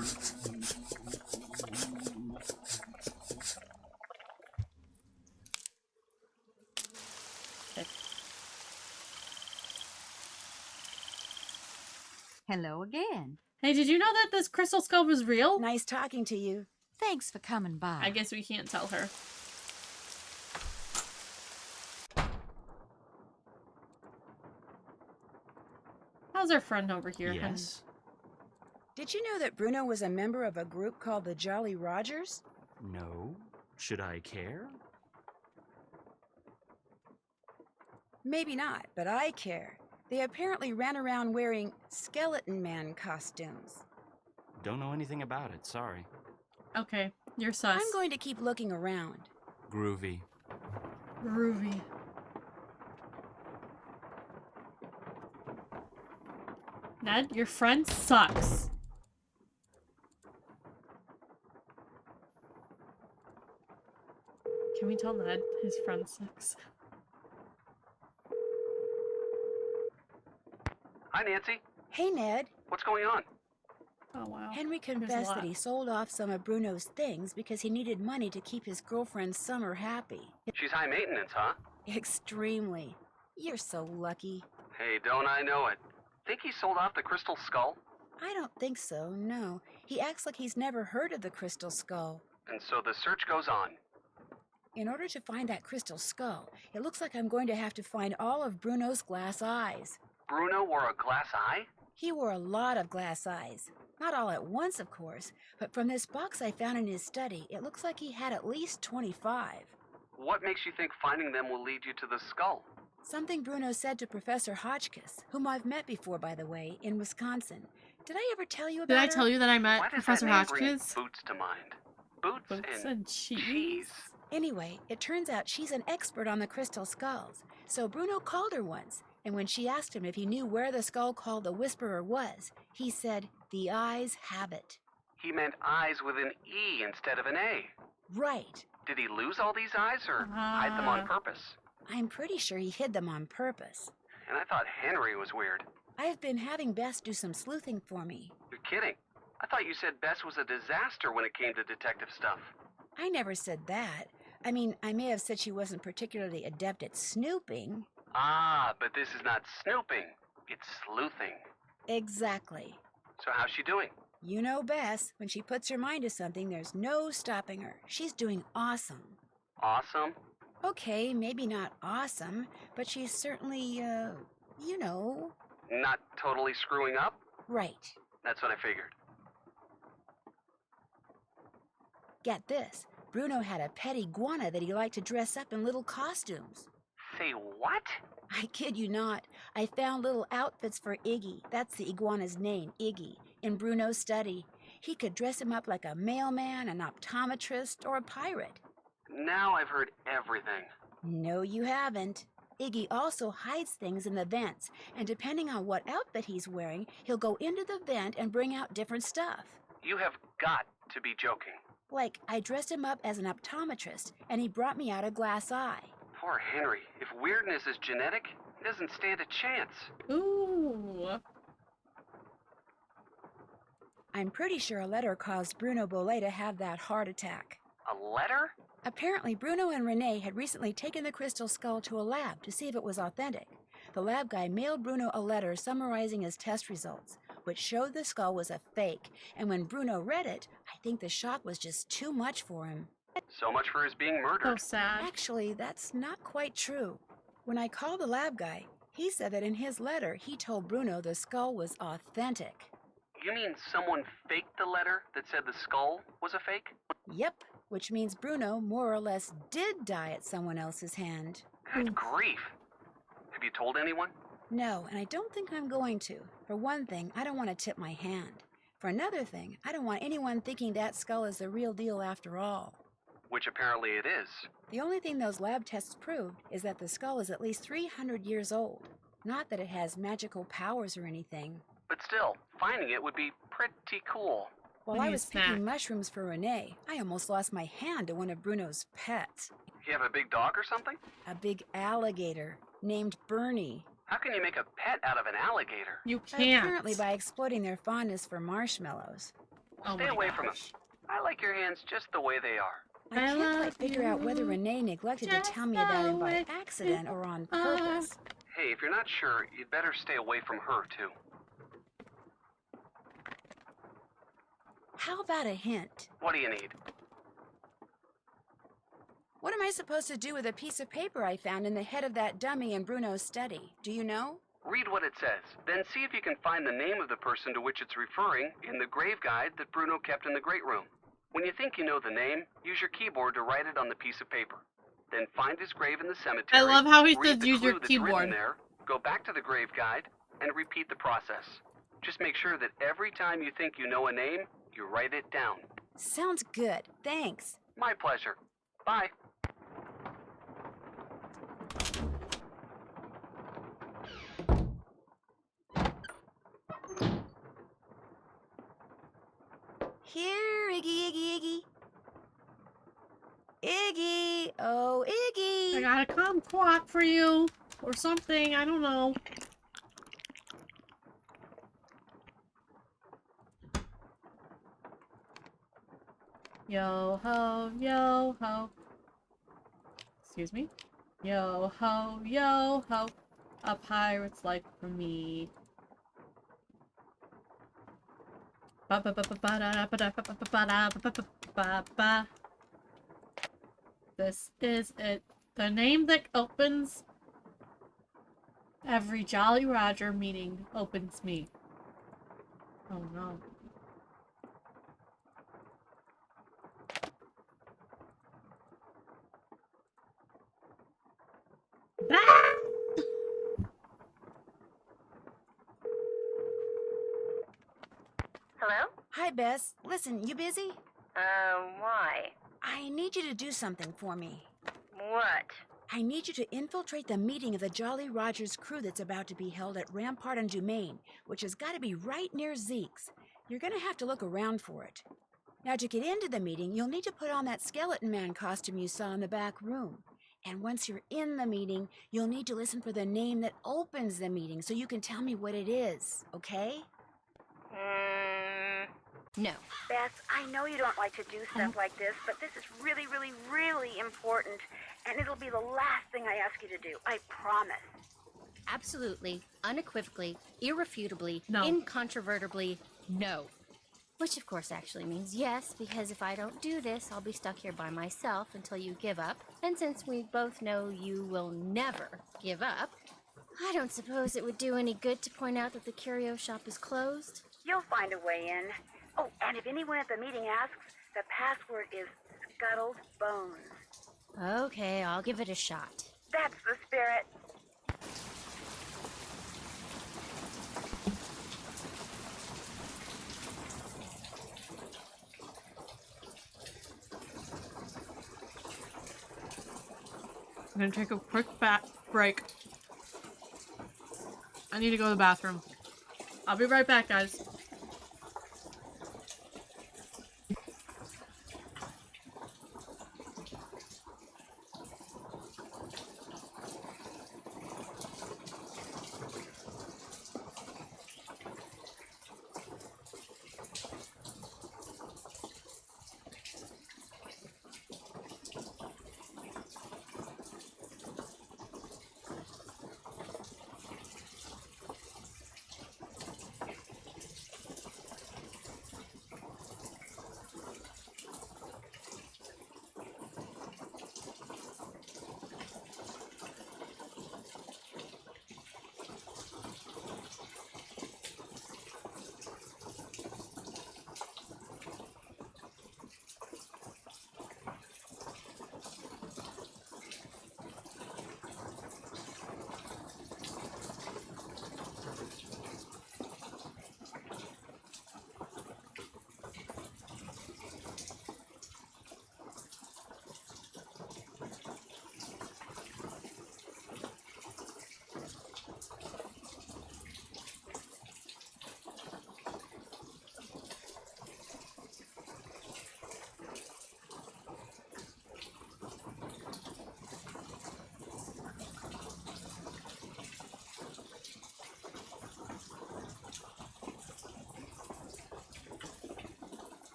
Hello again. Hey, did you know that this crystal skull was real? Nice talking to you. Thanks for coming by. I guess we can't tell her. How's our friend over here? Yes? Did you know that Bruno was a member of a group called the Jolly Rogers? No? Should I care? Maybe not, but I care. They apparently ran around wearing Skeleton Man costumes. Don't know anything about it, sorry. Okay, you're sus. I'm going to keep looking around. Groovy. Groovy. Ned, your friend sucks. Can we tell Ned his friend sucks? Hi, Nancy. Hey, Ned. What's going on? Oh, wow. Henry There's a confessed that lot. he sold off some of Bruno's things because he needed money to keep his girlfriend Summer happy. She's high maintenance, huh? Extremely. You're so lucky. Hey, don't I know it. Think he sold off the crystal skull? I don't think so, no. He acts like he's never heard of the crystal skull. And so the search goes on. In order to find that crystal skull, it looks like I'm going to have to find all of Bruno's glass eyes. Bruno wore a glass eye? He wore a lot of glass eyes. Not all at once, of course, but from this box I found in his study, it looks like he had at least 25. What makes you think finding them will lead you to the skull? Something Bruno said to Professor Hotchkiss, whom I've met before, by the way, in Wisconsin. Did I ever tell you about Did her? I tell you that I met Why does Professor that name bring Hotchkiss? Boots to mind? Boots and cheese. Anyway, it turns out she's an expert on the crystal skulls. So Bruno called her once, and when she asked him if he knew where the skull called the Whisperer was, he said, "The eyes have it." He meant eyes with an E instead of an A. Right. Did he lose all these eyes or hide them on purpose? I'm pretty sure he hid them on purpose. And I thought Henry was weird. I've been having Bess do some sleuthing for me. You're kidding. I thought you said Bess was a disaster when it came to detective stuff. I never said that. I mean, I may have said she wasn't particularly adept at snooping. Ah, but this is not snooping. It's sleuthing. Exactly. So how's she doing? You know Bess, when she puts her mind to something, there's no stopping her. She's doing awesome. Awesome? Okay, maybe not awesome, but she's certainly, you know. Not totally screwing up? Right. That's what I figured. Get this. Bruno had a pet iguana that he liked to dress up in little costumes. Say what? I kid you not. I found little outfits for Iggy, that's the iguana's name, Iggy, in Bruno's study. He could dress him up like a mailman, an optometrist, or a pirate. Now I've heard everything. No, you haven't. Iggy also hides things in the vents, and depending on what outfit he's wearing, he'll go into the vent and bring out different stuff. You have got to be joking. Like, I dressed him up as an optometrist, and he brought me out a glass eye. Poor Henry. If weirdness is genetic, he doesn't stand a chance. Ooh. I'm pretty sure a letter caused Bruno Bollet to have that heart attack. A letter? Apparently, Bruno and Renee had recently taken the crystal skull to a lab to see if it was authentic. The lab guy mailed Bruno a letter summarizing his test results, which showed the skull was a fake, and when Bruno read it, I think the shock was just too much for him. So much for his being So murdered. sad. Actually, that's not quite true. When I called the lab guy, he said that in his letter he told Bruno the skull was authentic. You mean someone faked the letter that said the skull was a fake? Yep, which means Bruno more or less did die at someone else's hand. Good grief. Have you told anyone? No, and I don't think I'm going to. For one thing, I don't want to tip my hand. For another thing, I don't want anyone thinking that skull is the real deal after all. Which apparently it is. The only thing those lab tests proved is that the skull is at least 300 years old. Not that it has magical powers or anything. But still, finding it would be pretty cool. While What do I you was snack? picking mushrooms for Renee, I almost lost my hand to one of Bruno's pets. You have a big dog or something? A big alligator named Bernie. How can you make a pet out of an alligator? You can't. Apparently by exploiting their fondness for marshmallows. Oh Stay my away from him. gosh. I like your hands just the way they are. I can't love quite figure out whether you Renee neglected to just tell me about him the by way accident or on you are. purpose. Hey, if you're not sure, you'd better stay away from her, too. How about a hint? What do you need? What am I supposed to do with a piece of paper I found in the head of that dummy in Bruno's study? Do you know? Read what it says, then see if you can find the name of the person to which it's referring in the grave guide that Bruno kept in the great room. When you think you know the name, use your keyboard to write it on the piece of paper. Then find his grave in the cemetery. I love how he read says the use your clue that's written keyboard. there, go back to the grave guide, and repeat the process. Just make sure that every time you think you know a name, you write it down. Sounds good. Thanks. My pleasure. Bye. Here, Iggy, Iggy, Iggy. Iggy! Oh, Iggy! I got a kumquat for you. Or something. I don't know. Yo ho, yo ho. Excuse me? Yo ho, yo ho. A pirate's life for me. This is it. The name that opens every Jolly Roger meeting opens me. Oh no. Ah! Hello? Hi, Bess. Listen, you busy? Why? I need you to do something for me. What? I need you to infiltrate the meeting of the Jolly Rogers crew that's about to be held at Rampart and Dumaine, which has got to be right near Zeke's. You're going to have to look around for it. Now, to get into the meeting, you'll need to put on that skeleton man costume you saw in the back room. And once you're in the meeting, you'll need to listen for the name that opens the meeting so you can tell me what it is, okay? No. Beth, I know you don't like to do stuff like this, but this is really, really, really important, and it'll be the last thing I ask you to do. I promise. Absolutely, unequivocally, irrefutably, No. incontrovertibly, no. Which, of course, actually means yes, because if I don't do this, I'll be stuck here by myself until you give up. And since we both know you will never give up, I don't suppose it would do any good to point out that the curio shop is closed. You'll find a way in. Oh, and if anyone at the meeting asks, the password is Scuttled Bones. Okay, I'll give it a shot. That's the spirit. I'm gonna take a quick break. I need to go to the bathroom. I'll be right back, guys.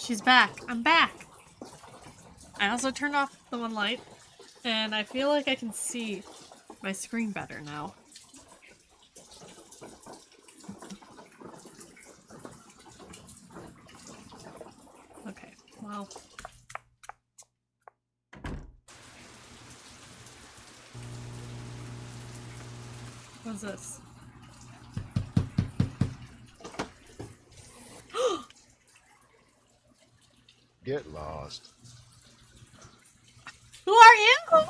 She's back. I'm back. I also turned off the one light, and I feel like I can see my screen better now. Okay, well. What's this? Get lost. Who are you?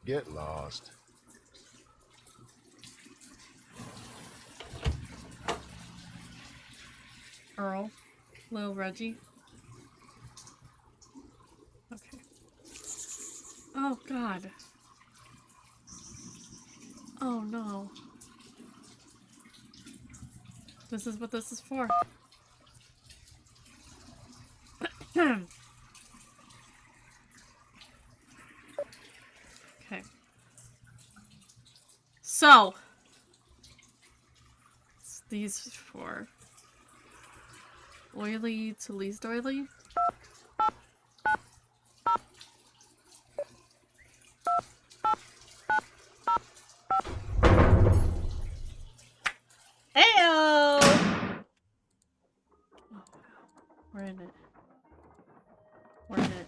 Get lost. Earl. Little Reggie. Okay. Oh, God. Oh, no. This is what this is for. Okay. So. What's these for? Oily to least oily? Heyo! Oh, we're in it. We're in it.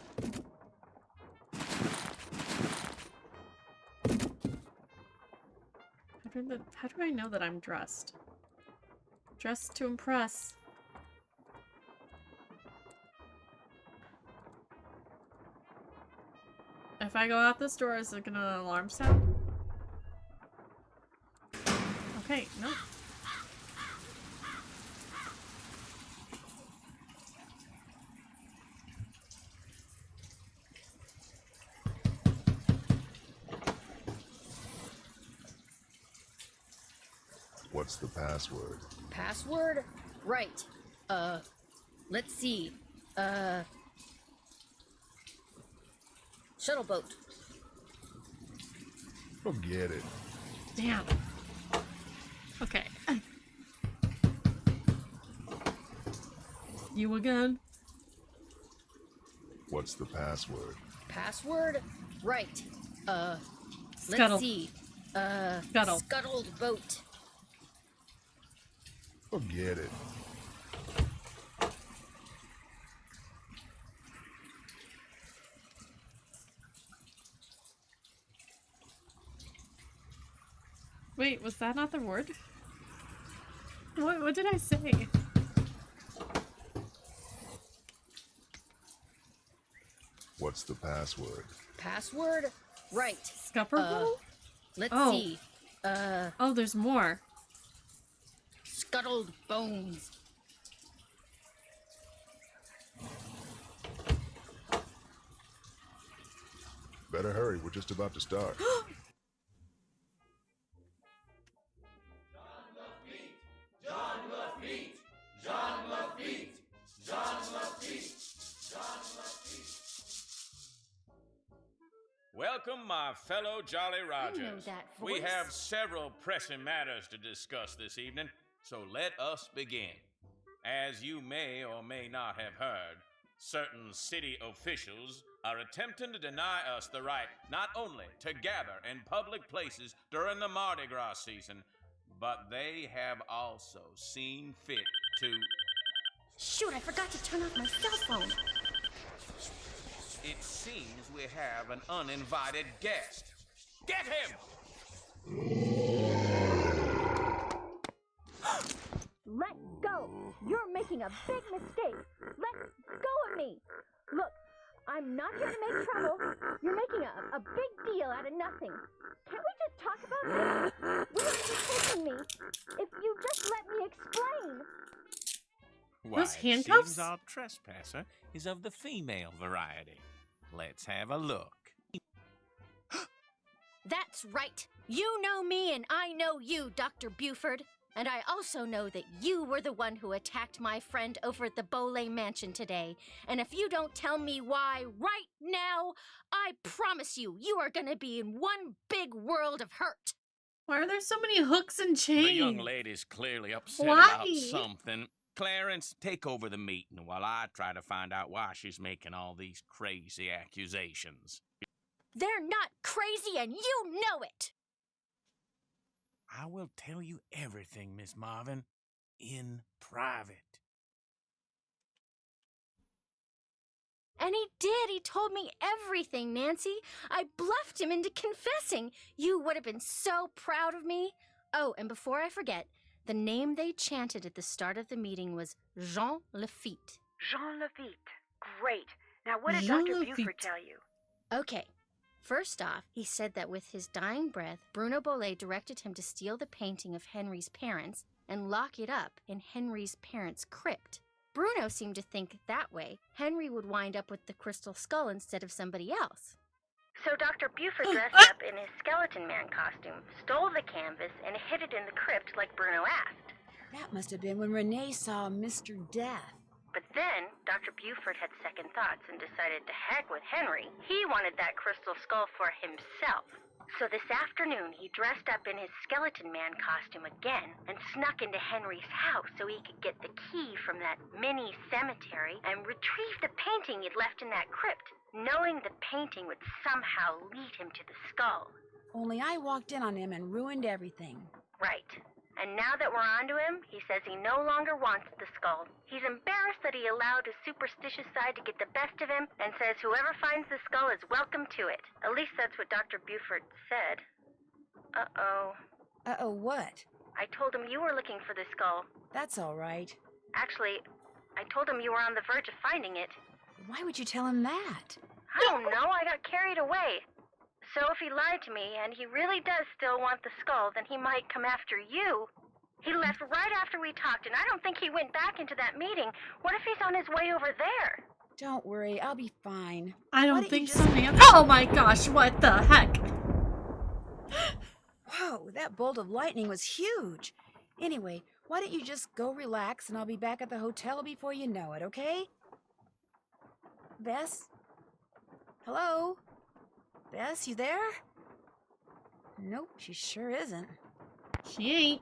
How do I know that I'm dressed? Dressed to impress. If I go out this door, is it gonna alarm sound? Okay, no. What's the password? Password? Right. Let's see. Shuttle boat. Forget it. Damn. Okay. You again? What's the password? Password? Right. Scuttle. Let's see. Scuttle. Scuttled boat. Forget it. Wait, was that not the word? What did I say? What's the password? Password? Right. Scupperable? Let's Oh. see. Oh, there's more. Scuttled bones. Better hurry, we're just about to start. Welcome, my fellow Jolly Rogers. know that We voice. have several pressing matters to discuss this evening, so let us begin. As you may or may not have heard, certain city officials are attempting to deny us the right not only to gather in public places during the Mardi Gras season, but they have also seen fit to... Shoot, I forgot to turn off my cell phone. It seems we have an uninvited guest. Get him! Let go! You're making a big mistake! Let go of me! Look, I'm not here to make trouble. You're making a big deal out of nothing. Can't we just talk about this? Where are you taking me? If you just let me explain. Why, Those it handcuffs? seems our trespasser is of the female variety. Let's have a look. That's right. You know me and I know you, Dr. Buford. And I also know that you were the one who attacked my friend over at the Boley Mansion today. And if you don't tell me why right now, I promise you, you are gonna be in one big world of hurt. Why are there so many hooks and chains? The young lady's clearly upset Why? about something. Clarence, take over the meeting while I try to find out why she's making all these crazy accusations. They're not crazy and you know it! I will tell you everything, Miss Marvin, in private. And he did. He told me everything, Nancy. I bluffed him into confessing. You would have been so proud of me. Oh, and before I forget, the name they chanted at the start of the meeting was Jean Lafitte. Jean Lafitte. Great. Now, what did Jean Dr. Lafitte. Buford tell you? Okay. First off, he said that with his dying breath, Bruno Bolet directed him to steal the painting of Henry's parents and lock it up in Henry's parents' crypt. Bruno seemed to think that way Henry would wind up with the crystal skull instead of somebody else. So Dr. Buford dressed up in his skeleton man costume, stole the canvas, and hid it in the crypt like Bruno asked. That must have been when Renee saw Mr. Death. But then, Dr. Buford had second thoughts and decided to heck with Henry. He wanted that crystal skull for himself. So this afternoon, he dressed up in his skeleton man costume again and snuck into Henry's house so he could get the key from that mini cemetery and retrieve the painting he'd left in that crypt, knowing the painting would somehow lead him to the skull. Only I walked in on him and ruined everything. Right. And now that we're onto him, he says he no longer wants the skull. He's embarrassed that he allowed his superstitious side to get the best of him and says whoever finds the skull is welcome to it. At least that's what Dr. Buford said. Uh-oh. Uh-oh, what? I told him you were looking for the skull. That's all right. Actually, I told him you were on the verge of finding it. Why would you tell him that? I don't know, I got carried away. So if he lied to me, and he really does still want the skull, then he might come after you. He left right after we talked, and I don't think he went back into that meeting. What if he's on his way over there? Don't worry, I'll be fine. I Why don't don't you think just- so, man. Oh my gosh, what the heck? Whoa, that bolt of lightning was huge. Anyway, why don't you just go relax, and I'll be back at the hotel before you know it, okay? Bess? Hello? Bess, you there? Nope, she sure isn't. She ain't.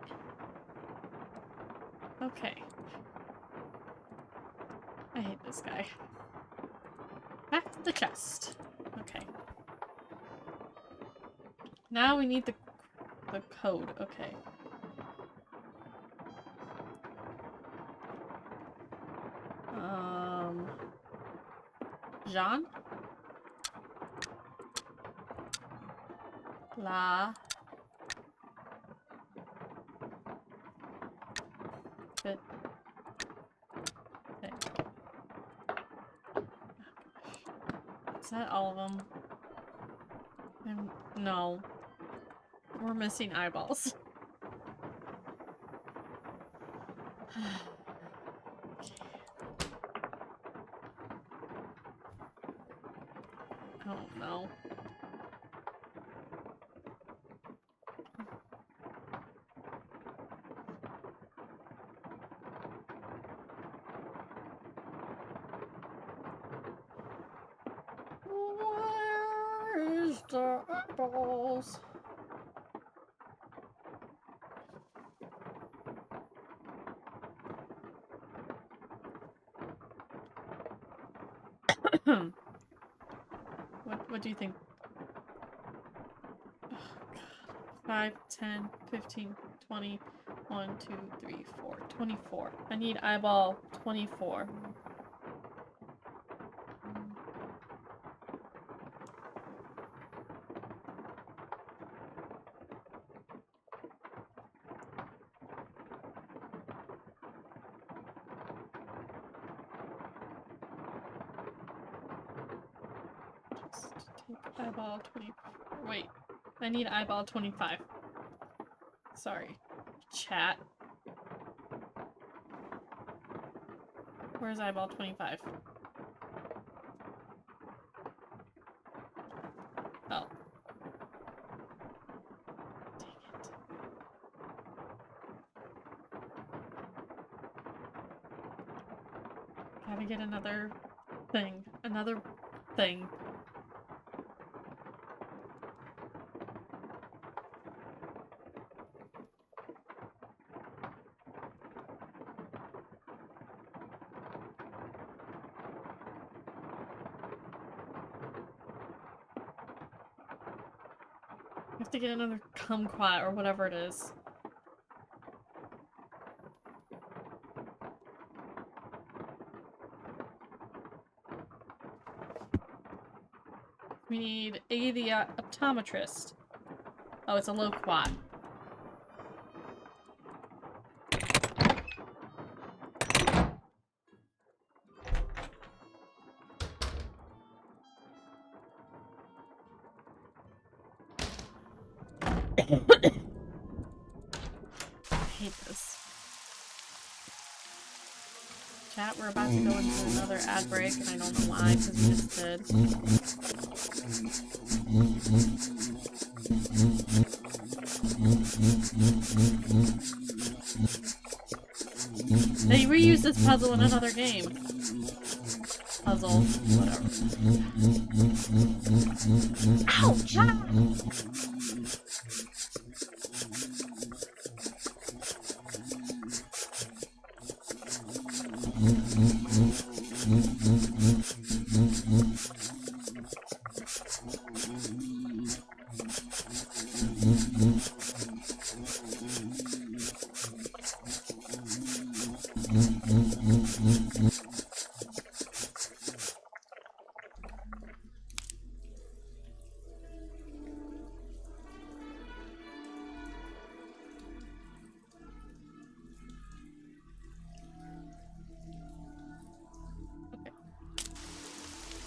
Okay. I hate this guy. Back to the chest. Okay. Now we need the code. Okay. Jean? La. Fit. Thing. Is that all of them? No. We're missing eyeballs. Oh no. Where's the eyeballs? What do you think? Oh, God. 5, 10, 15, 20, 1, 2, 3, 4, 24. I need eyeball 24. Take eyeball 20. Wait, I need eyeball 25. Sorry. Chat. Where's eyeball 25? Oh. Dang it. Gotta get another thing. Another thing. have to get another kumquat or whatever it is. We need A, the optometrist. Oh, it's a low quad. I hate this. Chat, we're about to go into another ad break, and I don't know why, because we just did. They reuse this puzzle in another game. Puzzle, whatever. Ouch!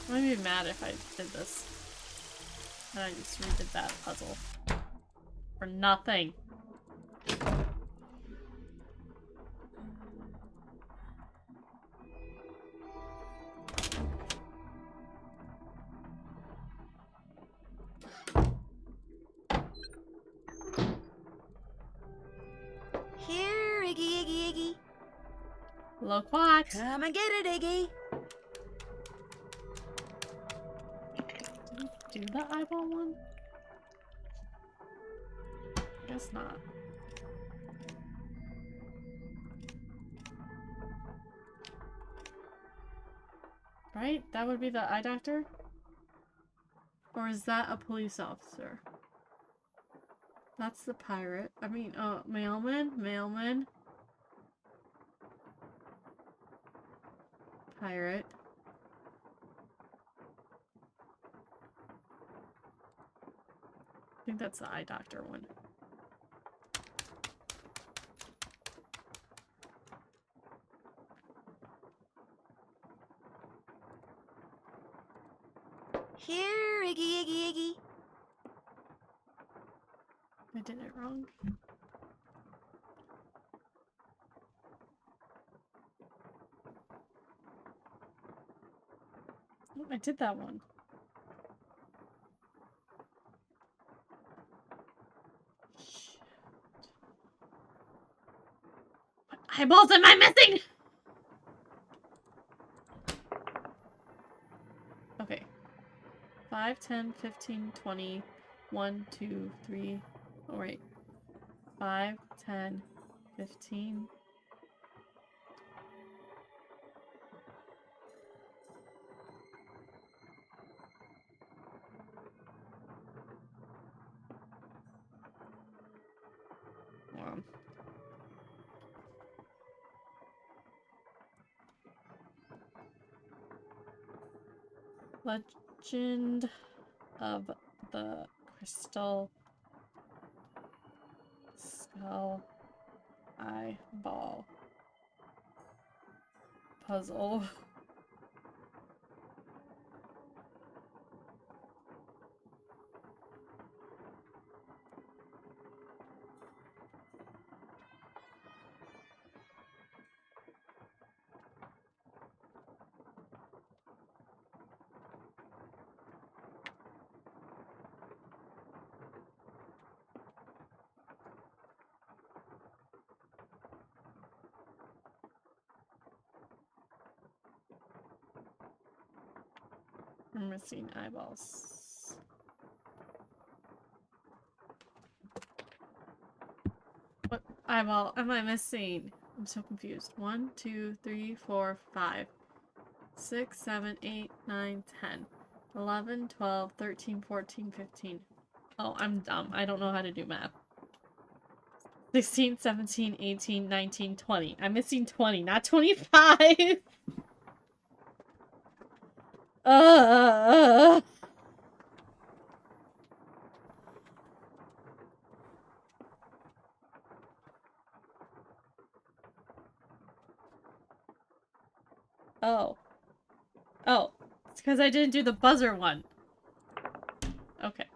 I'm gonna be mad if I did this. And I just redid that puzzle. For nothing. Here, Iggy, Iggy, Iggy. Loquat. Come and get it, Iggy. Do the eyeball one? Guess not. Right? That would be the eye doctor? Or is that a police officer? That's the pirate. I mean, mailman? Mailman? Pirate. I think that's the eye doctor one. Here, Iggy, Iggy, Iggy. I did it wrong. Oh, I did that one. What eyeballs am I missing? Okay. 5, 10, 15, 20. 1, 2, 3. Oh, wait. 5, 10, 15. Legend of the Crystal Skull Eyeball Puzzle. We're missing eyeballs. What eyeball am I missing? I'm so confused. 1, 2, 3, 4, 5, 6, 7, 8, 9, 10, 11, 12, 13, 14, 15. Oh, I'm dumb. I don't know how to do math. 16, 17, 18, 19, 20. I'm missing 20, not 25! uh. Oh. Oh. It's because I didn't do the buzzer one. Okay.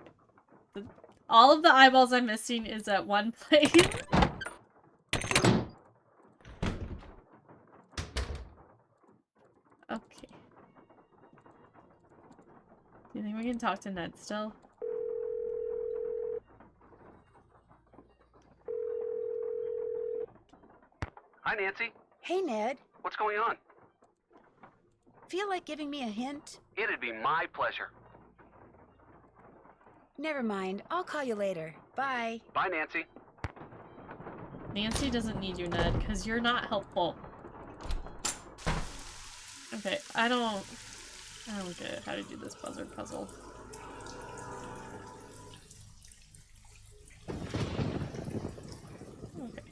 All of the eyeballs I'm missing is at one place. Okay. Do you think we can talk to Ned still? Hi, Nancy. Hey, Ned. What's going on? Feel like giving me a hint? It'd be my pleasure. Never mind. I'll call you later. Bye. Bye, Nancy. Nancy doesn't need you, Ned, because you're not helpful. Okay, I don't get how to do this buzzer puzzle. Okay.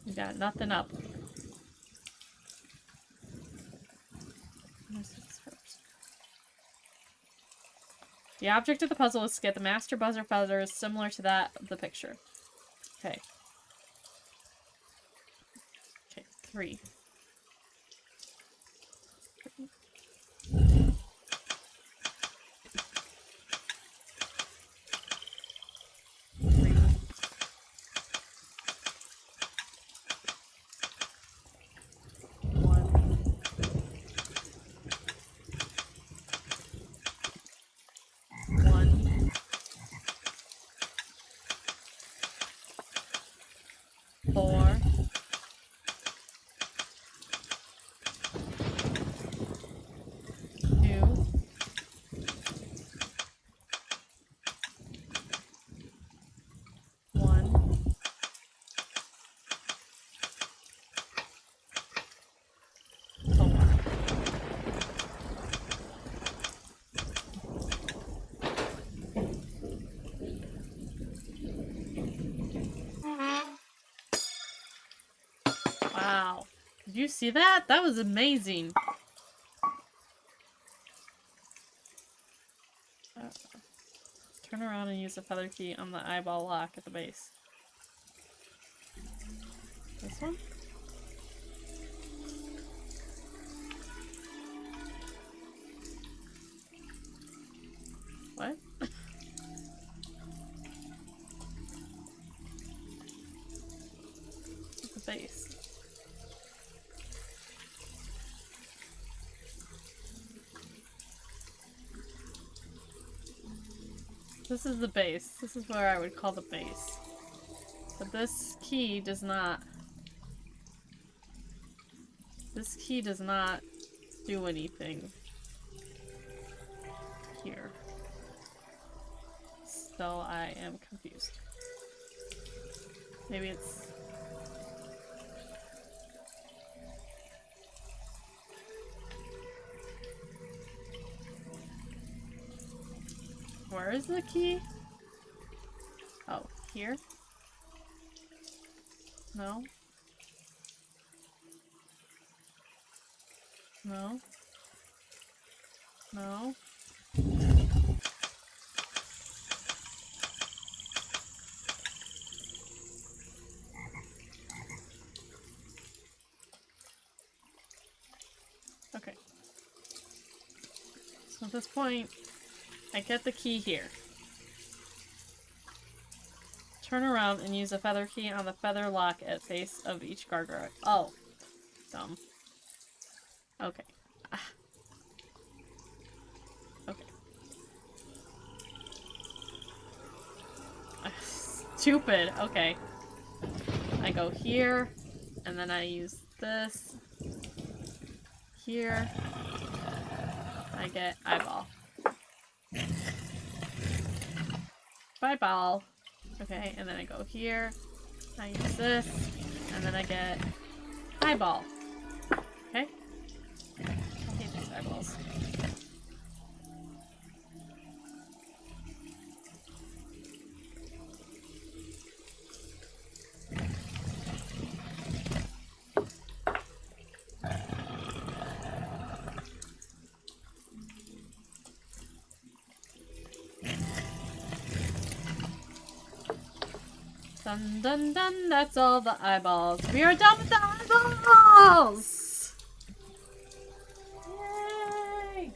You got nothing up. Let's do this first. The object of the puzzle is to get the master buzzer feathers similar to that of the picture. Okay. Okay, 3. Wow. Did you see that? That was amazing. Turn around and use the feather key on the eyeball lock at the base. This one? What? At the base. This is the base. This is where I would call the base. But this key does not... This key does not do anything here. So I am confused. Maybe it's... Where is the key? Oh, here? No? No? No? Okay. So at this point, I get the key here. Turn around and use a feather key on the feather lock at base of each gargoyle. Oh. Dumb. Okay. Ah. Okay. Stupid. Okay. I go here, and then I use this. Here. I get eyeball. Bye ball. Okay, and then I go here. I use this, and then I get eyeball. Okay? I hate these eyeballs. Dun dun dun, that's all the eyeballs. We are done with the eyeballs! Yay!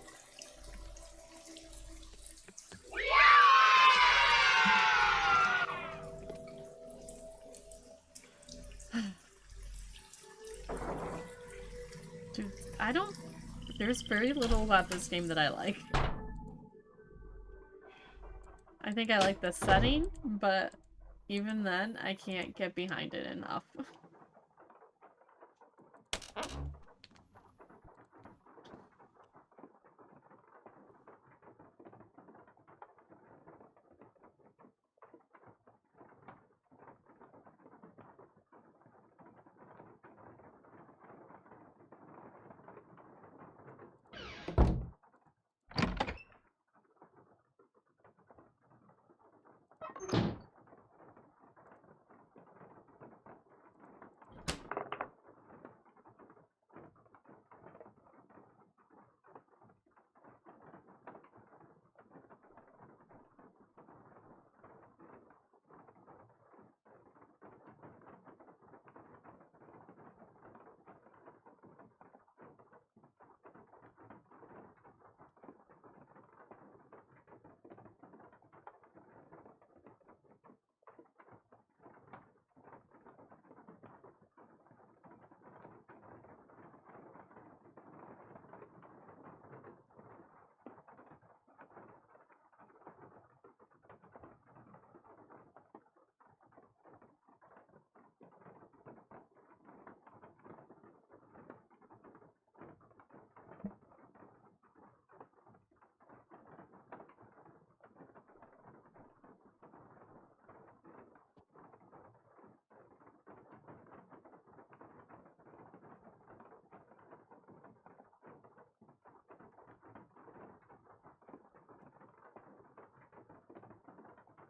Dude, there's very little about this game that I like. I think I like the setting, but even then, I can't get behind it enough.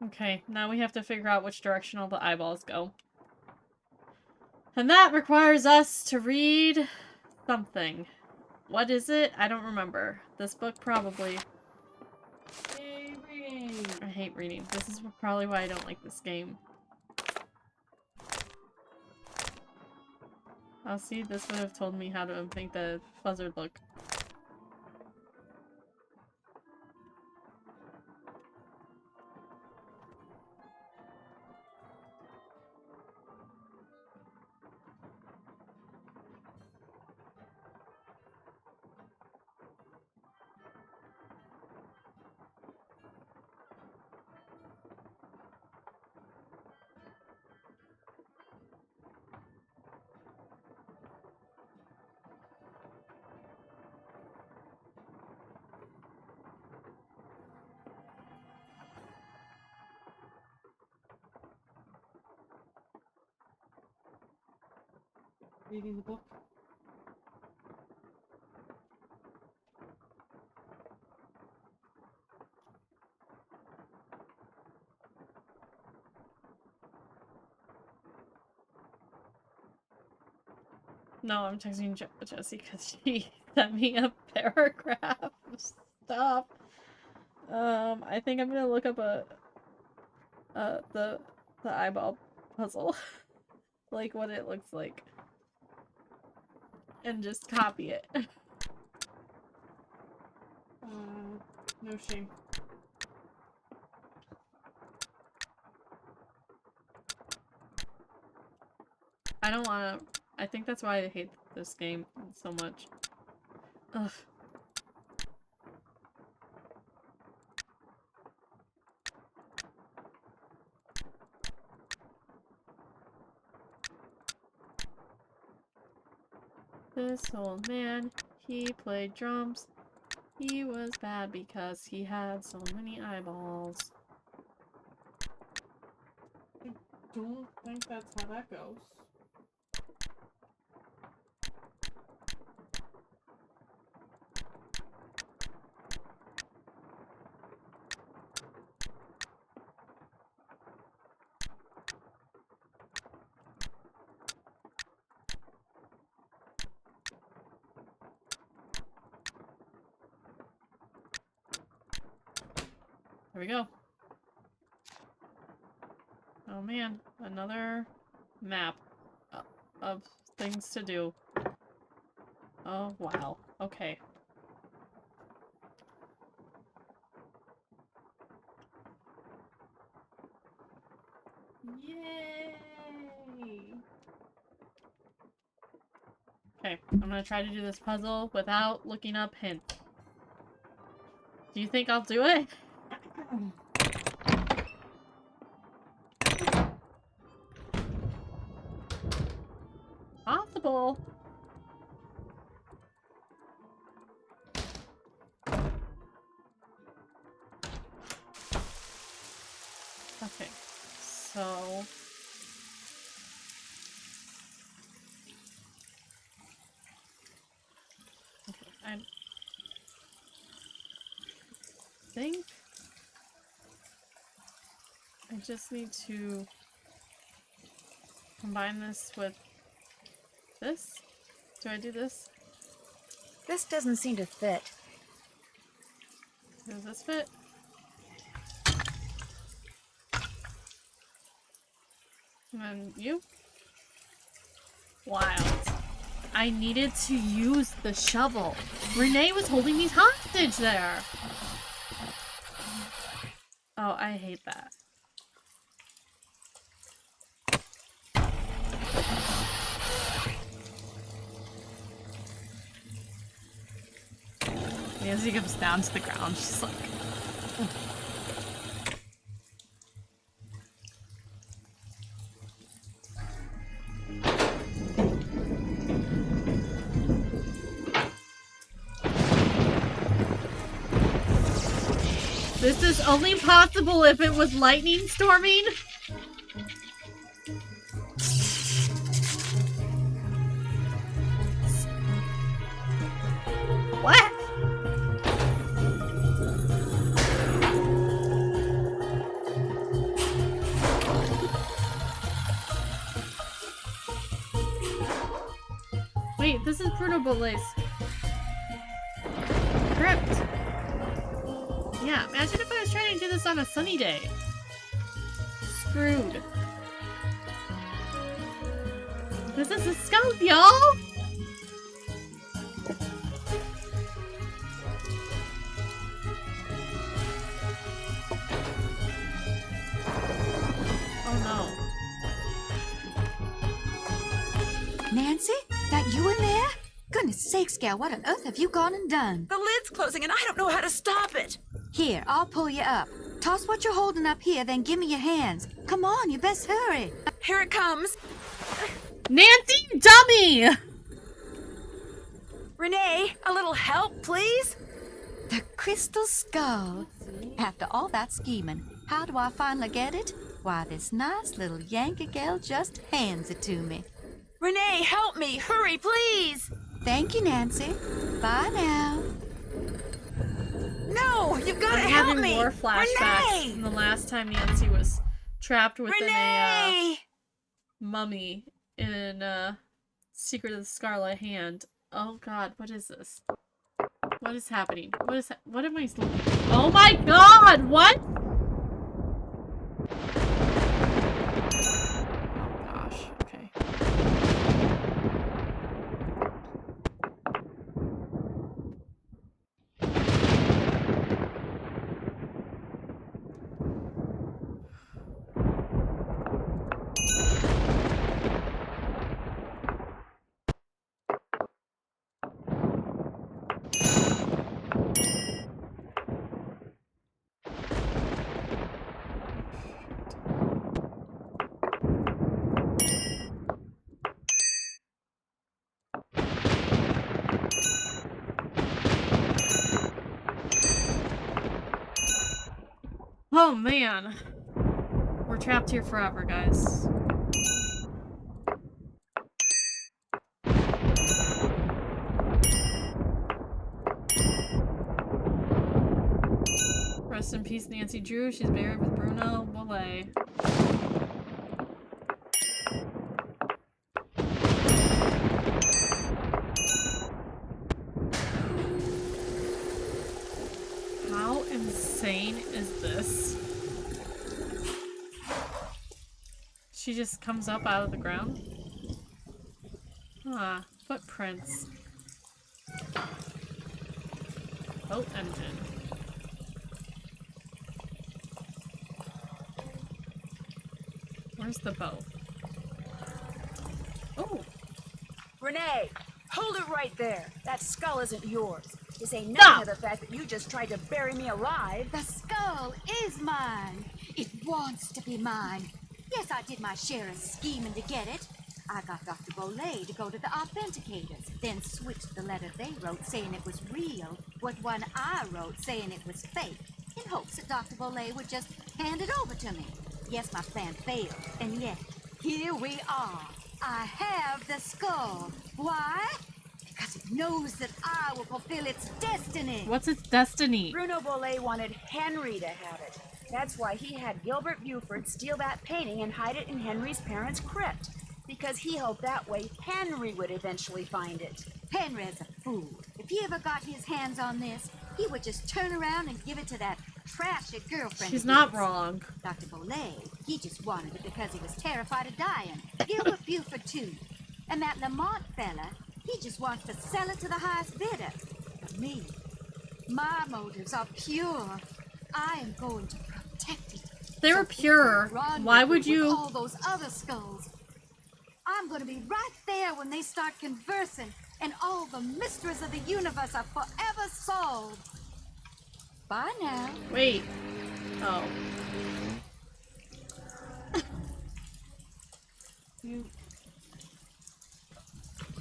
Okay, now we have to figure out which direction all the eyeballs go. And that requires us to read something. What is it? I don't remember. This book probably. Yay, reading! I hate reading. This is probably why I don't like this game. Oh, see, this would have told me how to make the buzzard look. Reading the book. No, I'm texting Jessie because she sent me a paragraph of stuff. I think I'm gonna look up the eyeball puzzle, like what it looks like, and just copy it. No shame. I don't wanna. I think that's why I hate this game so much. Ugh. This old man, he played drums. He was bad because he had so many eyeballs. I don't think that's how that goes. There we go. Oh man, another map of things to do. Oh wow. Okay. Yay! Okay, I'm gonna try to do this puzzle without looking up hints. Do you think I'll do it? Possible. Okay, so... Okay, I think I just need to combine this with this. Do I do this? This doesn't seem to fit. Does this fit? And then you? Wild. I needed to use the shovel. Renee was holding me hostage there. Oh, I hate that. Nancy comes down to the ground. She's like... This is only possible if it was lightning storming. What? Wait, this is Bruno Bolet's crypt. Yeah, imagine if I was trying to do this on a sunny day. Screwed. This is a skunk, y'all! Oh no. Nancy? That you in there? Goodness sakes, gal, what on earth have you gone and done? The lid's closing and I don't know how to stop it. Here, I'll pull you up. Toss what you're holding up here, then give me your hands. Come on, you best hurry. Here it comes. Nancy, dummy! Renee, a little help, please? The crystal skull. After all that scheming, how do I finally get it? Why, this nice little Yankee gal just hands it to me. Renee, help me. Hurry, please. Thank you, Nancy. Bye now. No, you've got to I'm help having me. more flashbacks Renee! from the last time Nancy was trapped within Renee! a mummy in Secret of the Scarlet Hand. Oh god, what is this? What is happening? What am I looking at? Oh my god, what? Oh gosh, okay. Oh man. We're trapped here forever, guys. Rest in peace, Nancy Drew. She's buried with Bruno Bolet. How insane is this? She just comes up out of the ground? Ah, footprints. Boat engine. Where's the boat? Oh! Renee, hold it right there. That skull isn't yours. This ain't nothing of the fact that you just tried to bury me alive. The skull is mine. It wants to be mine. Yes, I did my share of scheming to get it. I got Dr. Bolay to go to the authenticators, then switched the letter they wrote saying it was real with one I wrote saying it was fake, in hopes that Dr. Bolay would just hand it over to me. Yes, my plan failed, and yet, here we are. I have the skull. Why? Because it knows that I will fulfill its destiny. What's its destiny? Bruno Bolay wanted Henry to have it. That's why he had Gilbert Buford steal that painting and hide it in Henry's parents' crypt. Because he hoped that way Henry would eventually find it. Henry's a fool. If he ever got his hands on this, he would just turn around and give it to that trashy girlfriend. She's not wrong. Dr. Bolay, he just wanted it because he was terrified of dying. Gilbert Buford, too. And that Lamont fella, he just wants to sell it to the highest bidder. But me, my motives are pure. I am going to protect it. They were pure. Why would you? All those other skulls. I'm going to be right there when they start conversing, and all the mysteries of the universe are forever solved. Bye now. Wait. Oh.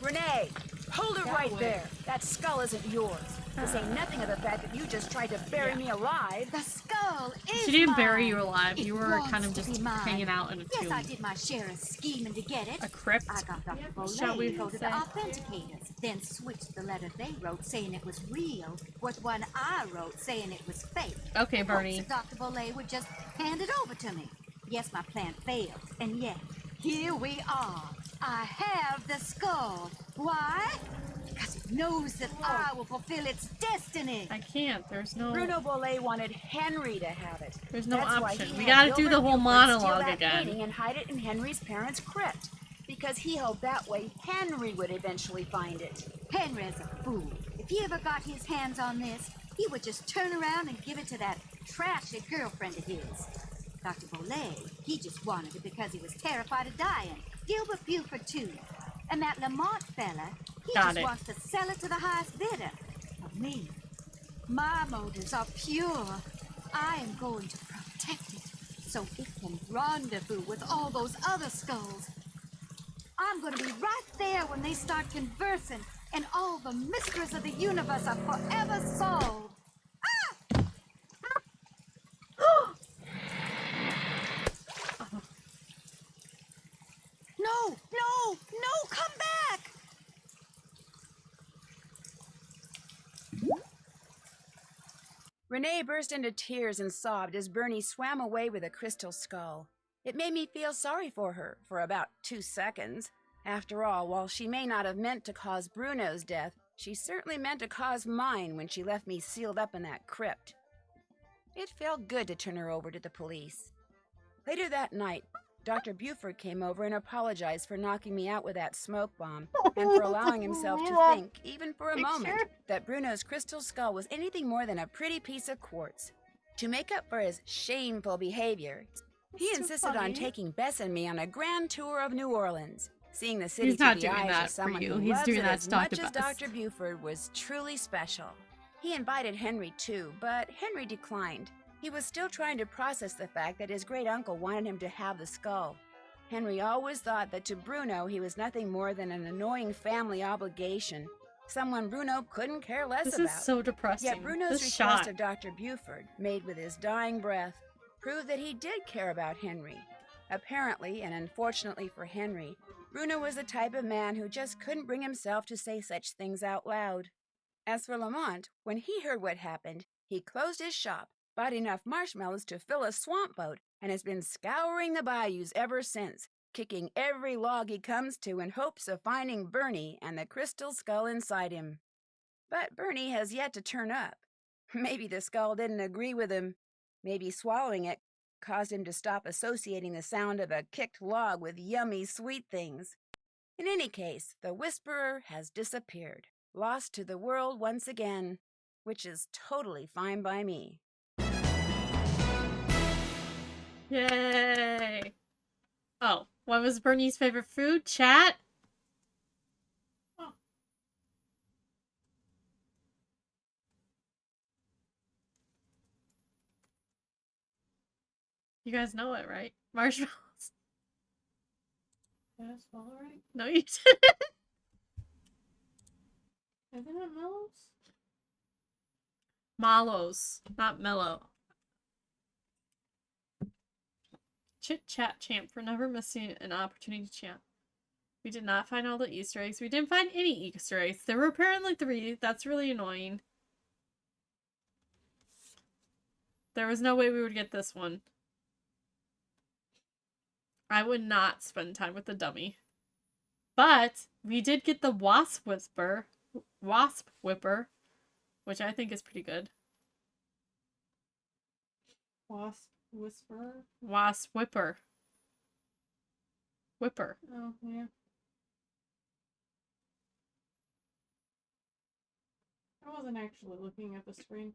Renee, hold it That right way. there. That skull isn't yours. This ain't nothing of the fact that you just tried to bury me alive. The skull is She didn't mine. bury you alive. It You were wants kind of to just be mine. hanging out in a Yes, tomb. I did my share of scheming to get it. A crypt? I got Dr. Shall Bolay we to go to say? the authenticators, then switched the letter they wrote saying it was real with one I wrote saying it was fake. Okay, In hopes Bernie. that Dr. Bolay would just hand it over to me. Yes, my plan failed, and yet, here we are. I have the skull. Why? Because it knows that I will fulfill its destiny. I can't. There's no. Bruno Bolay wanted Henry to have it. There's no That's why option. he We had gotta do the Gilbert whole Buford steal monologue that again. painting and hide it in Henry's parents' crypt. Because he hoped that way Henry would eventually find it. Henry's a fool. If he ever got his hands on this, he would just turn around and give it to that trashy girlfriend of his. Dr. Bolay, he just wanted it because he was terrified of dying. Gilbert Buford, too. And that Lamont fella, he Got just it. wants to sell it to the highest bidder. But me, my motives are pure. I am going to protect it so it can rendezvous with all those other skulls. I'm going to be right there when they start conversing, and all the mysteries of the universe are forever solved. No, no, no, come back! Renee burst into tears and sobbed as Bernie swam away with a crystal skull. It made me feel sorry for her for about 2 seconds. After all, while she may not have meant to cause Bruno's death, she certainly meant to cause mine when she left me sealed up in that crypt. It felt good to turn her over to the police. Later that night, Dr. Buford came over and apologized for knocking me out with that smoke bomb and for allowing himself to think, even for a moment, that Bruno's crystal skull was anything more than a pretty piece of quartz. To make up for his shameful behavior, he so insisted on funny. taking Bess and me on a grand tour of New Orleans. Seeing the city He's not through the doing eyes that of for someone you. who He's loves doing it that as to talk much to as Bess. Dr. Buford was truly special. He invited Henry too, but Henry declined. He was still trying to process the fact that his great-uncle wanted him to have the skull. Henry always thought that to Bruno he was nothing more than an annoying family obligation, someone Bruno couldn't care less This about. is so depressing. Yet Bruno's This request shot. of Dr. Buford, made with his dying breath, proved that he did care about Henry. Apparently, and unfortunately for Henry, Bruno was the type of man who just couldn't bring himself to say such things out loud. As for Lamont, when he heard what happened, he closed his shop, bought enough marshmallows to fill a swamp boat, and has been scouring the bayous ever since, kicking every log he comes to in hopes of finding Bernie and the crystal skull inside him. But Bernie has yet to turn up. Maybe the skull didn't agree with him. Maybe swallowing it caused him to stop associating the sound of a kicked log with yummy sweet things. In any case, the Whisperer has disappeared, lost to the world once again, which is totally fine by me. Yay! Oh, what was Bernie's favorite food? Chat? Oh. You guys know it, right? Marshmallows. Did I spell it right? No, you didn't. Isn't it Mellows? Mallows, not mellow. Chit chat champ for never missing an opportunity to chat. We did not find all the Easter eggs. We didn't find any Easter eggs. There were apparently 3. That's really annoying. There was no way we would get this one. I would not spend time with the dummy. But we did get the Wasp Whipper, which I think is pretty good. Wasp Whisperer? Wasp Whipper. Whipper. Oh, yeah. I wasn't actually looking at the screen.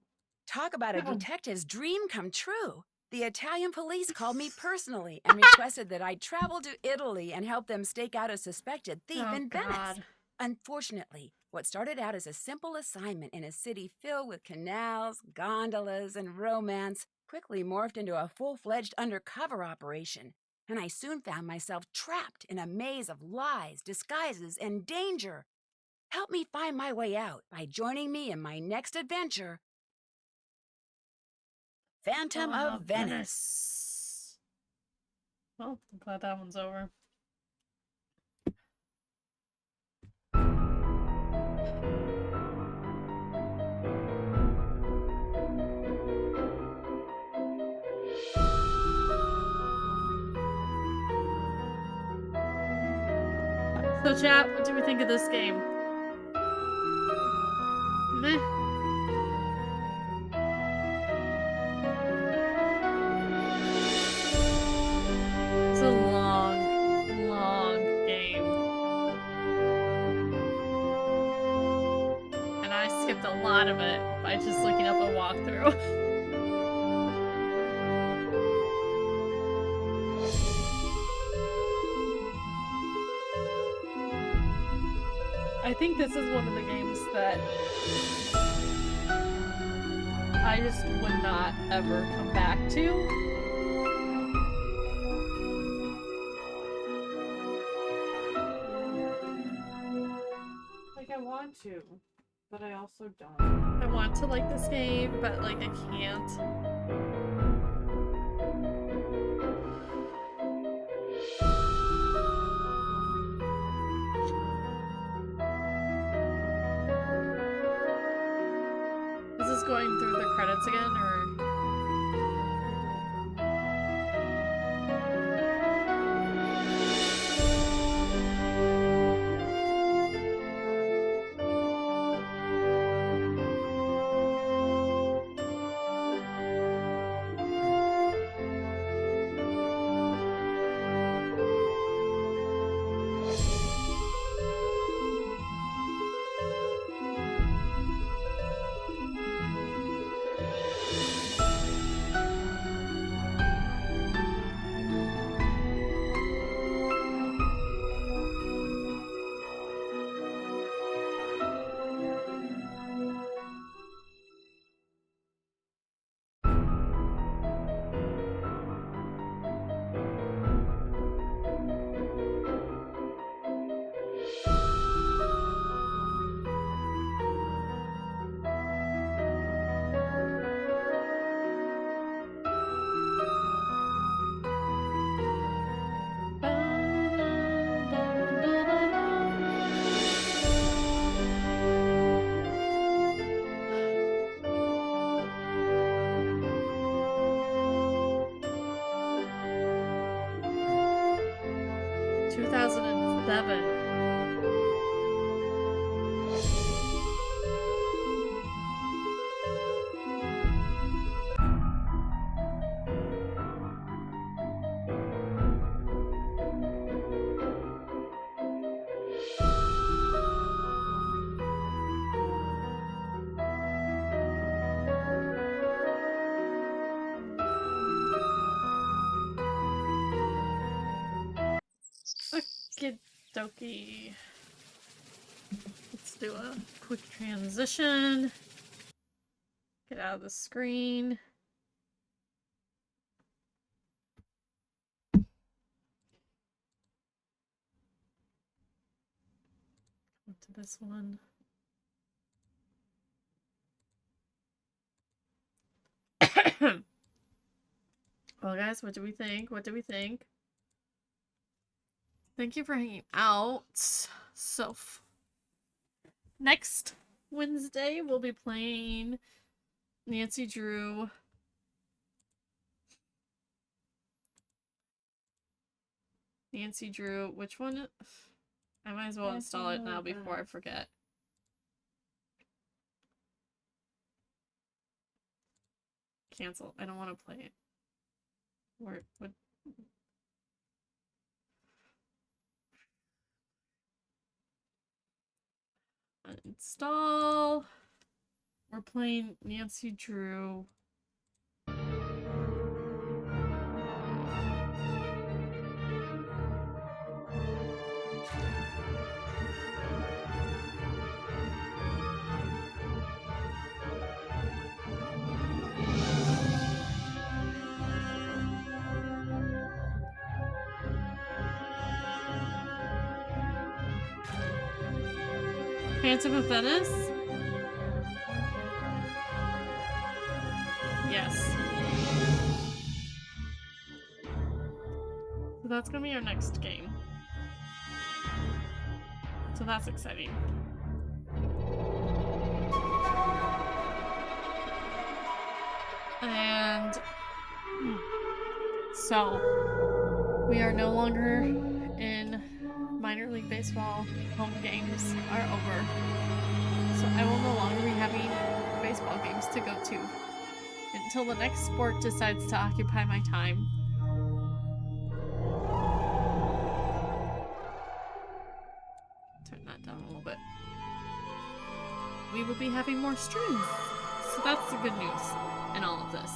Talk about a detective's dream come true. The Italian police called me personally and requested that I travel to Italy and help them stake out a suspected thief in Venice. Unfortunately, what started out as a simple assignment in a city filled with canals, gondolas, and romance quickly morphed into a full-fledged undercover operation, and I soon found myself trapped in a maze of lies, disguises, and danger. Help me find my way out by joining me in my next adventure, Phantom of Venice. Well, I'm glad that one's over. So chat, what do we think of this game? Meh. It's a long, long game. And I skipped a lot of it by just looking up a walkthrough. I think this is one of the games that I just would not ever come back to. Like, I want to, but I also don't. I want to like this game, but like I can't. Is this going through the credits again, or? 2007. dokey. Let's do a quick transition. Get out of the screen. To this one. Well, guys, what do we think? What do we think? Thank you for hanging out. So, next Wednesday, we'll be playing Nancy Drew. Nancy Drew, which one? I might as well install it now before I forget. Cancel. I don't want to play it. What? Install. We're playing Nancy Drew. Phantom of Venice? Yes. So that's gonna be our next game. So that's exciting. And so we are no longer in minor league baseball. Home games are over. So I will no longer be having baseball games to go to until the next sport decides to occupy my time. Turn that down a little bit. We will be having more streams. So that's the good news in all of this.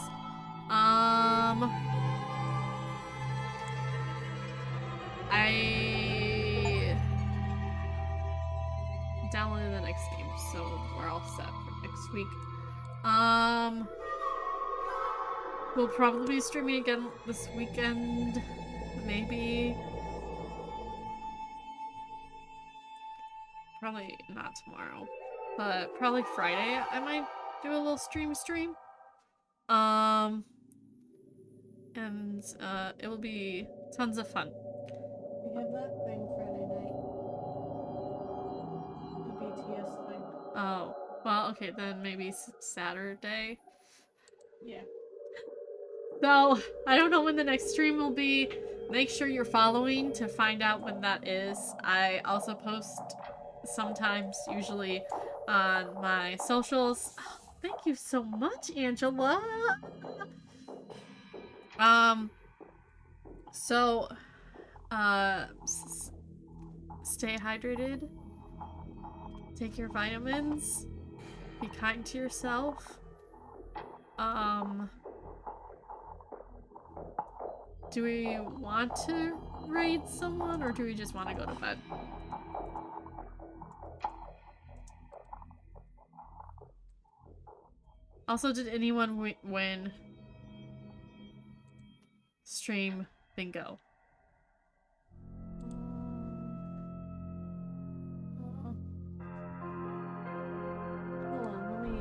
I downloaded the next game, so we're all set for next week. We'll probably be streaming again this weekend, maybe. Probably not tomorrow, but probably Friday I might do a little stream. And it will be tons of fun. We have that thing Friday night. The BTS thing. Oh, well, okay, then maybe Saturday. Yeah. So, I don't know when the next stream will be. Make sure you're following to find out when that is. I also post sometimes, usually, on my socials. Oh, thank you so much, Angela! So, stay hydrated. Take your vitamins. Be kind to yourself. Do we want to raid someone, or do we just want to go to bed? Also, did anyone win stream bingo? Hold on, let me...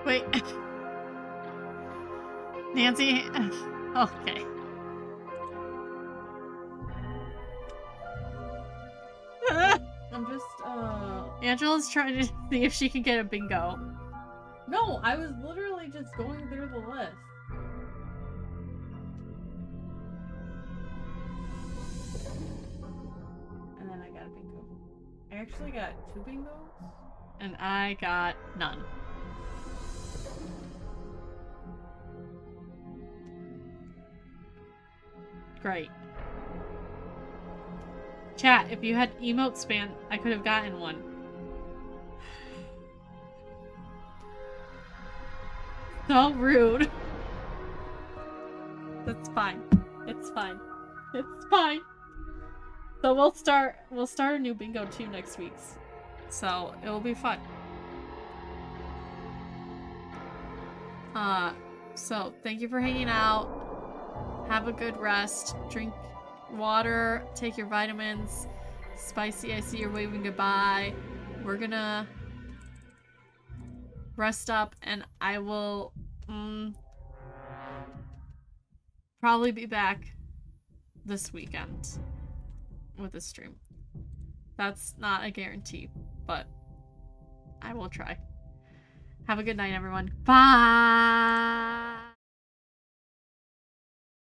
Wait. Nancy? Okay. I'm just, Angela's trying to see if she can get a bingo. No, I was literally just going through the list. And then I got a bingo. actually got 2 bingos. And I got none. Great. Chat, if you had emote spam, I could have gotten one. So rude. That's fine. It's fine. It's fine. So we'll start a new bingo too next week. So it will be fun. So thank you for hanging out. Have a good rest. Drink water. Take your vitamins. Spicy, I see you're waving goodbye. We're gonna rest up, and I will probably be back this weekend with a stream. That's not a guarantee, but I will try. Have a good night, everyone. Bye!